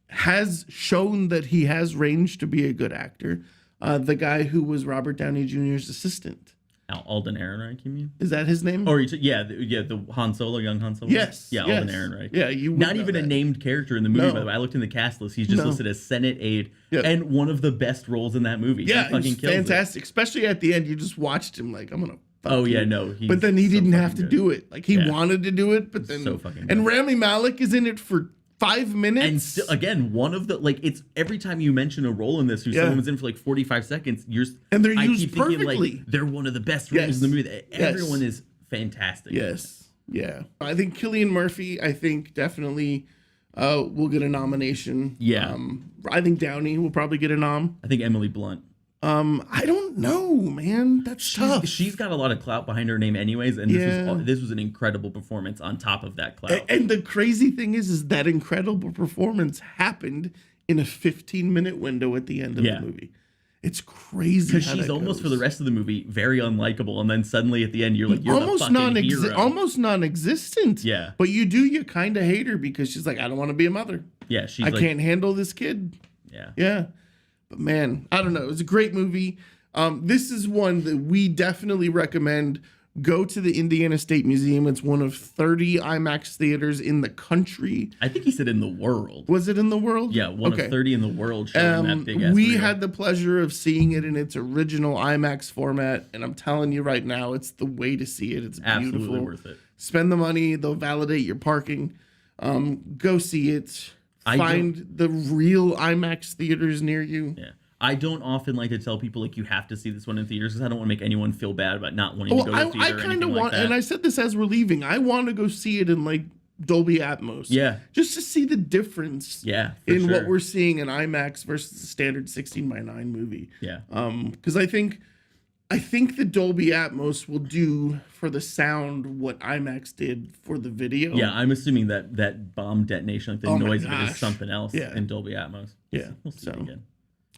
has shown that he has range to be a good actor. The guy who was Robert Downey Jr.'s assistant. Alden Ehrenreich, you mean? Is that his name? Or the Han Solo, young Han Solo. Yes. Yeah, yes. Alden Ehrenreich. Yeah, you would Not know even a that. named character in the movie, No. by the way. I looked in the cast list. He's just No. listed as Senate aide, Yeah. and one of the best roles in that movie. Yeah, he fucking he's kills fantastic. Especially at the end, you just watched him like, I'm gonna. Fuck Oh, yeah, you. no, he's But then he so didn't have fucking to good. do it. Like he Yeah. wanted to do it, but then So fucking and good. Rami Malek is in it for 5 minutes. And still, again, one of the it's every time you mention a role in this who Yeah. someone's in for like 45 seconds, And they're I used keep thinking perfectly. like they're one of the best roles Yes. in the movie. Yes. Everyone is fantastic. Yes. Yeah. I think Cillian Murphy, I think definitely will get a nomination. Yeah. I think Downey will probably get a nom. I think Emily Blunt. I don't know, man. That's tough. She's got a lot of clout behind her name, anyways, and Yeah. this was an incredible performance on top of that clout. And the crazy thing is that incredible performance happened in a 15-minute window at the end of Yeah. the movie. It's crazy Because how she's that almost for goes. the rest of the movie very unlikable, and then suddenly at the end you're like you're almost the fucking hero. almost non-existent. Yeah. But you kind of hate her because she's like, I don't want to be a mother. Yeah, she's I like, can't handle this kid. Yeah. Yeah. But man, I don't know. It was a great movie. This is one that we definitely recommend. Go to the Indiana State Museum. It's one of 30 IMAX theaters in the country. I think he said in the world. Was it in the world? Yeah, one of 30 in the world showing that big ass. We reel. had the pleasure of seeing it in its original IMAX format, and I'm telling you right now, it's the way to see it. It's absolutely beautiful. worth it. Spend the money; they'll validate your parking. Go see it. I Find the real IMAX theaters near you. Yeah. I don't often like to tell people like you have to see this one in theaters because I don't want to make anyone feel bad about not wanting to go to Well, the theater I or kind anything of like want, that. and I said this as we're leaving. I want to go see it in like Dolby Atmos. Yeah. just to see the difference. Yeah, for in what sure. we're seeing in IMAX versus the standard 16:9 movie. Yeah. Because I think the Dolby Atmos will do for the sound what IMAX did for the video. Yeah, I'm assuming that bomb detonation, like the Oh my noise of it is gosh. something else Yeah. in Dolby Atmos. Yeah, We'll see so, it again.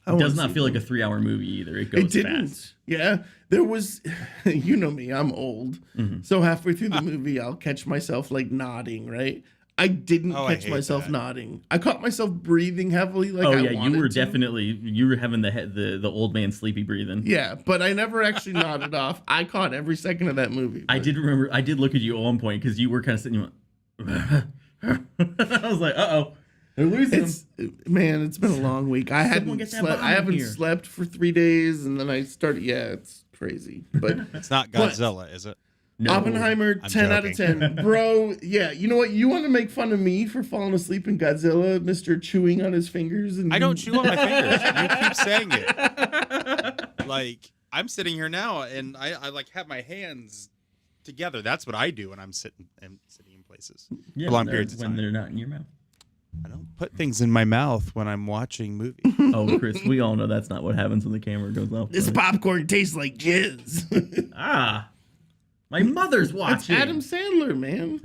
I It wanna does not see feel it. like a 3-hour movie either. It goes It didn't. fast. Yeah, there was. You know me, I'm old. Mm-hmm. So halfway through the movie, I'll catch myself like nodding. Right. I didn't Oh, I catch hate myself that. nodding. I caught myself breathing heavily. Like Oh I yeah, you wanted were to. definitely you were having the old man sleepy breathing. Yeah, but I never actually nodded off. I caught every second of that movie. I but- did remember. I did look at you at one point because you were kind of sitting. You went. I was like, "Uh-oh, they're losing him." It's been a long week. I hadn't get that slept. bomb I in haven't here. slept for 3 days, and then I started. Yeah, it's crazy. But It's not But- Godzilla, is it? No. Oppenheimer, I'm 10 out of joking. 10, bro. Yeah, you know what? You want to make fun of me for falling asleep in Godzilla, Mister chewing on his fingers, and I don't chew on my fingers. You keep saying it. Like I'm sitting here now, and I like have my hands together. That's what I do when I'm sitting in places Yeah, for long when periods of they're- time. when they're not in your mouth. I don't put things in my mouth when I'm watching movies. Oh, Chris, we all know that's not what happens when the camera goes off. This right? popcorn tastes like jizz. Ah, my mother's That's watching. Adam Sandler, man.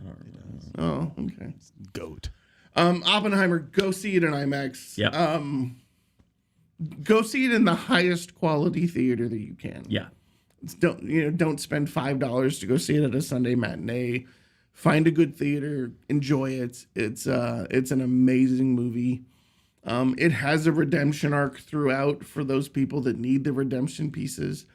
Oh, okay. Goat. Oppenheimer, go see it in IMAX. Yeah. Go see it in the highest quality theater that you can. Yeah. Don't spend $5 to go see it at a Sunday matinee. Find a good theater, enjoy it. It's an amazing movie. It has a redemption arc throughout for those people that need the redemption pieces.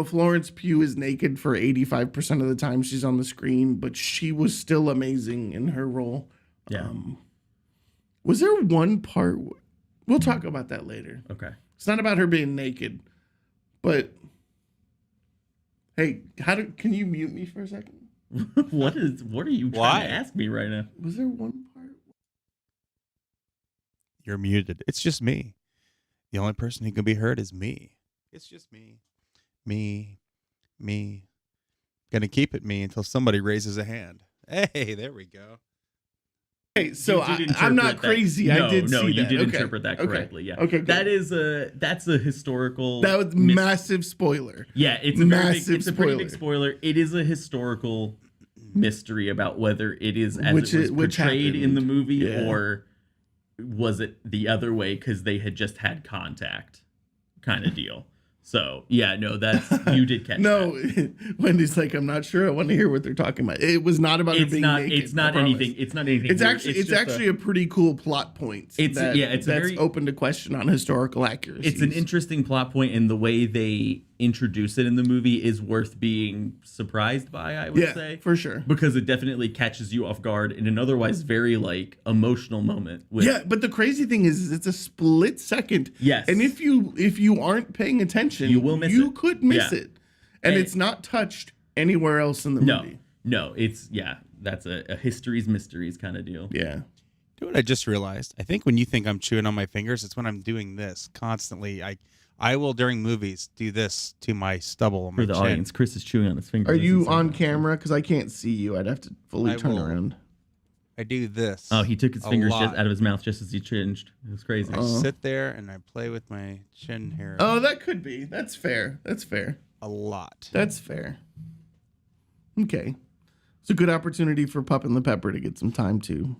Florence Pugh is naked for 85% of the time she's on the screen, but she was still amazing in her role. Yeah. Was there one part? We'll talk about that later. Okay. It's not about her being naked, but hey, can you mute me for a second? What are you Why? trying to ask me right now? Was there one part? You're muted. It's just me. The only person who can be heard is me. It's just me. Me. Gonna keep it me until somebody raises a hand. Hey, there we go. Hey, so You did I'm not interpret that- crazy. No, I did no, see you that. did Okay. interpret that Okay. correctly. Yeah. Okay, good. That's a historical. That was massive spoiler. Yeah, it's a very big, massive it's a pretty big spoiler. It is a historical mystery about whether it is as Which it was which portrayed in the happened. movie Yeah. or was it the other way because they had just had contact kind of deal. So yeah, no, that's you did catch No, that. Wendy's like, I'm not sure. I want to hear what they're talking about. It was not about her It's being not. naked. It's not I promise. anything. It's not anything. It's weird. actually just a pretty cool plot point. It's- yeah, it's a that's very- open to question on historical accuracy. It's an interesting plot point in the way they introduce it in the movie is worth being surprised by, I would Yeah, say. for sure. Because it definitely catches you off guard in an otherwise very like emotional moment. With, Yeah, but the crazy thing is it's a split second. Yes. And if you aren't paying attention, You will miss you it. could miss Yeah. it. And And- it's not touched anywhere else in the movie. No, it's that's a history's mysteries kind of deal. Yeah. You know what I just realized? I think when you think I'm chewing on my fingers, it's when I'm doing this constantly. I will during movies do this to my stubble on my For the chin. audience, Chris is chewing on his finger. Are as he you says on that. camera? Because I can't see you. I'd have to fully I turn will. around. I do this. Oh, he took his a fingers lot. just out of his mouth just as he chinged. It was crazy. I sit there and I play with my chin hair Oh, that could be. That's fair. That's fair. a lot. That's fair. Okay. It's a good opportunity for Pup and the Pepper to get some time too.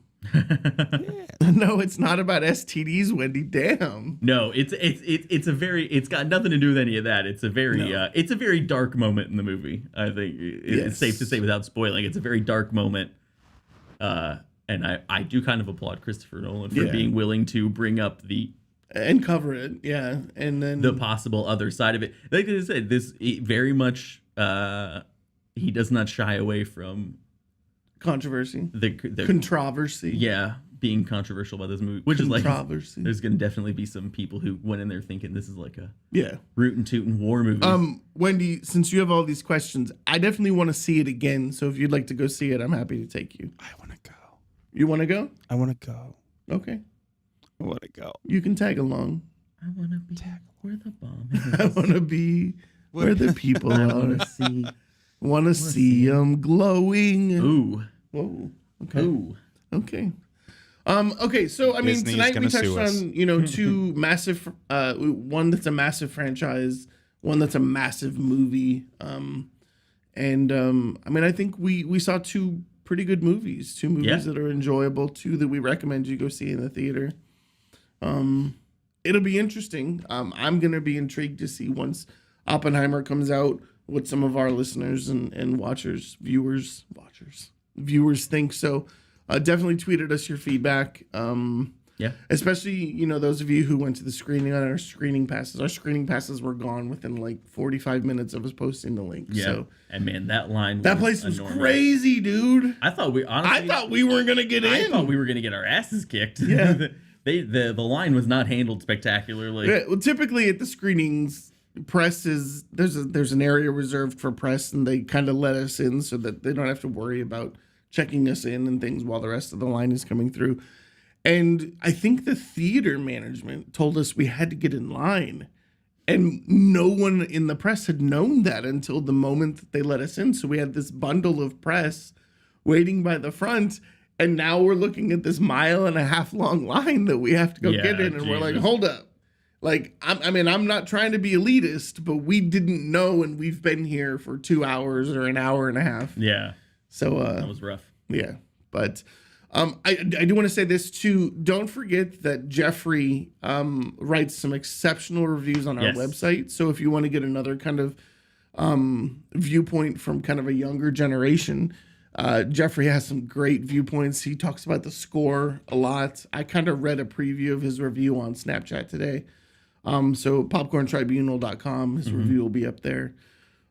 No, it's not about STDs, Wendy. Damn. No, it's got nothing to do with any of that. It's a very dark moment in the movie. I think it's safe to say without spoiling. It's a very dark moment. And I do kind of applaud Christopher Nolan for being willing to bring up And cover it, yeah. And then the possible other side of it. Like I said, very much he does not shy away from controversy. the Controversy. being controversial about this movie, which is like Controversy. there's going to definitely be some people who went in there thinking this is like a Yeah. rootin' tootin' war movie. Wendy, since you have all these questions, I definitely want to see it again. So if you'd like to go see it, I'm happy to take you. I want to go. You want to go? I want to go. Okay. I want to go. You can tag along. I want to be where the bomb I is. want to be where the people I are. want to see. Want to see them glowing. Ooh. Whoa. Okay. Ooh. Okay. Okay. So I mean, Disney's tonight we gonna touched sue us. on two massive. One that's a massive franchise. One that's a massive movie. I mean, I think we saw two pretty good movies. Two movies that are enjoyable. Two that we recommend you go see in the theater. It'll be interesting. I'm gonna be intrigued to see once Oppenheimer comes out what some of our listeners and viewers think. So definitely tweet at us your feedback. Especially those of you who went to the screening on our screening passes. Our screening passes were gone within like 45 minutes of us posting the link. Yeah. So And man, that line. that place was enormous. crazy, dude. I thought we weren't gonna get in. I thought we were gonna get our asses kicked. Yeah. the line was not handled spectacularly. Yeah, well, typically at the screenings, press is there's an area reserved for press, and they kind of let us in so that they don't have to worry about checking us in and things while the rest of the line is coming through. And I think the theater management told us we had to get in line, and no one in the press had known that until the moment that they let us in. So we had this bundle of press waiting by the front. And now we're looking at this 1.5 mile long line that we have to go get in. And we're like, hold up. Like, I'm not trying to be elitist, but we didn't know. And we've been here for 2 hours or an hour and a half. Yeah. So That was rough. yeah. But I do want to say this too. Don't forget that Jeffrey writes some exceptional reviews on our website. So if you want to get another kind of viewpoint from kind of a younger generation, Jeffrey has some great viewpoints. He talks about the score a lot. I kind of read a preview of his review on Snapchat today. So popcorntribunal.com, his review will be up there.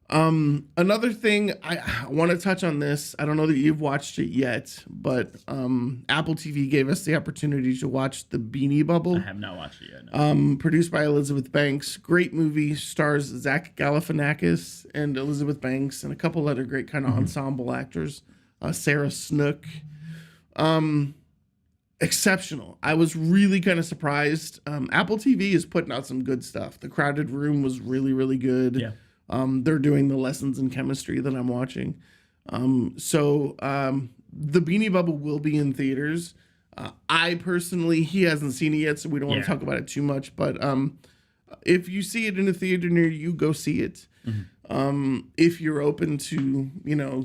Another thing, I want to touch on this. I don't know that you've watched it yet, but Apple TV gave us the opportunity to watch The Beanie Bubble. I have not watched it yet. No. Produced by Elizabeth Banks. Great movie. Stars Zach Galifianakis and Elizabeth Banks and a couple other great kind of ensemble actors. Sarah Snook. Exceptional. I was really kind of surprised. Apple TV is putting out some good stuff. The Crowded Room was really, really good. Yeah. They're doing the lessons in chemistry that I'm watching. The Beanie Bubble will be in theaters. I personally, he hasn't seen it yet, so we don't want to talk about it too much. But if you see it in a theater near you, go see it. If you're open to,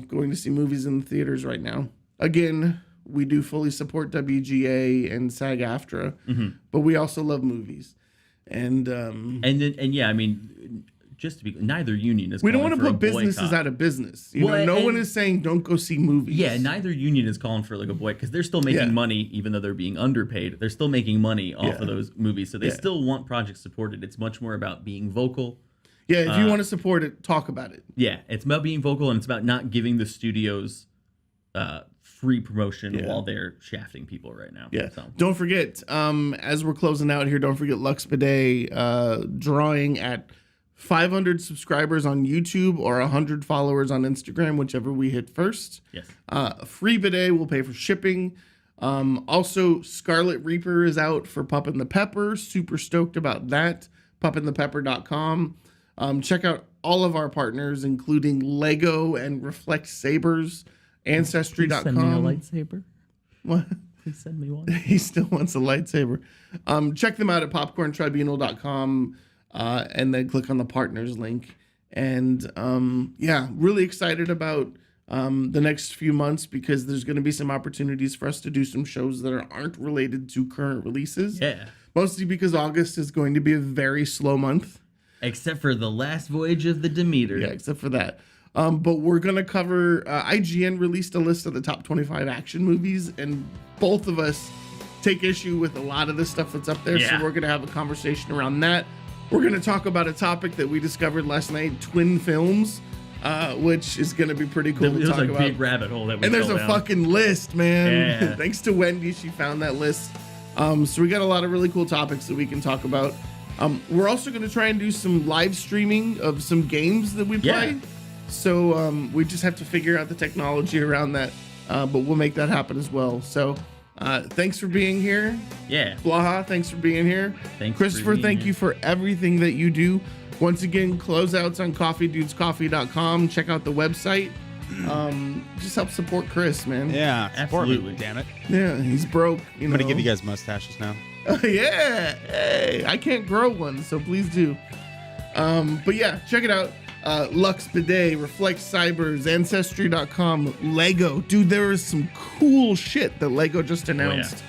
going to see movies in the theaters right now. Again, we do fully support WGA and SAG-AFTRA, but we also love movies. And I mean, just to be neither union is. We don't want to for a put businesses boycott. out of business. No one is saying don't go see movies. Yeah, neither union is calling for like a boycott because they're still making money, even though they're being underpaid. They're still making money off of those movies, so they still want projects supported. It's much more about being vocal. Yeah, if you want to support it, talk about it. Yeah, it's about being vocal, and it's about not giving the studios free promotion while they're shafting people right now. Yeah. So. Don't forget, as we're closing out here, don't forget Lux Bidet drawing at 500 subscribers on YouTube or 100 followers on Instagram, whichever we hit first. Yes. Free bidet will pay for shipping. Also, Scarlet Reaper is out for Pup and the Pepper. Super stoked about that. pupandthepepper.com. Check out all of our partners, including Lego and Reflect Sabers, Ancestry.com. Send me a lightsaber. What? Please send me one. He still wants a lightsaber. Check them out at popcorntribunal.com and then click on the partners link. And really excited about the next few months because there's going to be some opportunities for us to do some shows that aren't related to current releases. Yeah. Mostly because August is going to be a very slow month. Except for The Last Voyage of the Demeter. Yeah, except for that. But we're going to cover, IGN released a list of the top 25 action movies, and both of us take issue with a lot of the stuff that's up there. Yeah. So we're going to have a conversation around that. We're going to talk about a topic that we discovered last night, twin films, which is going to be pretty cool to It was talk a about. big rabbit hole that we And there's fell a down. fucking list, man. Yeah. Thanks to Wendy, she found that list. So we got a lot of really cool topics that we can talk about. We're also going to try and do some live streaming of some games that we play. Yeah. So we just have to figure out the technology around that, but we'll make that happen as well. So thanks for being here. Yeah. Blaha, thanks for being here. Thanks for Christopher, being thank here. you for everything that you do. Once again, closeouts on coffeedudescoffee.com. Check out the website. Just help support Chris, man. Yeah, support me, Absolutely. damn it. Yeah, he's broke. I'm gonna give you guys mustaches now. Yeah, hey, I can't grow one, so please do. But yeah, check it out. Lux Bidet, Reflect Cybers, Ancestry.com, Lego. Dude, there is some cool shit that Lego just announced.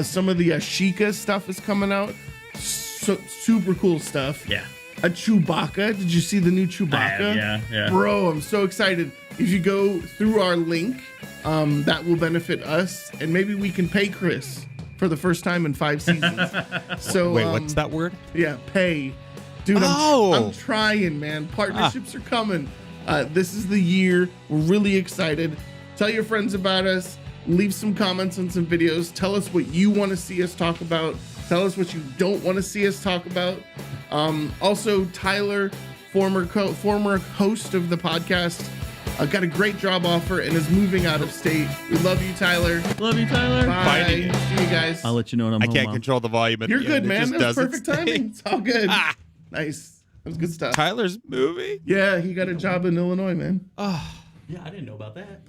Some of the Ashika stuff is coming out. Super cool stuff. Yeah. A Chewbacca. Did you see the new Chewbacca? Yeah. Bro, I'm so excited. If you go through our link, that will benefit us, and maybe we can pay Chris for the first time in 5 seasons. So Wait, what's that word? Yeah, pay. Dude, I'm trying, man. Partnerships are coming. This is the year. We're really excited. Tell your friends about us. Leave some comments on some videos. Tell us what you want to see us talk about. Tell us what you don't want to see us talk about. Also, Tyler, former host of the podcast, got a great job offer and is moving out of state. We love you, Tyler. Love you, Tyler. Bye. Fighting it. See you guys. I'll let you know when I'm I home. can't Mom. control the volume. At You're the good, end. It man. just That was doesn't perfect stay. timing. It's all good. Ah. Nice. That was good stuff. Tyler's movie. Yeah, he got a job in Illinois, man. Yeah, I didn't know about that.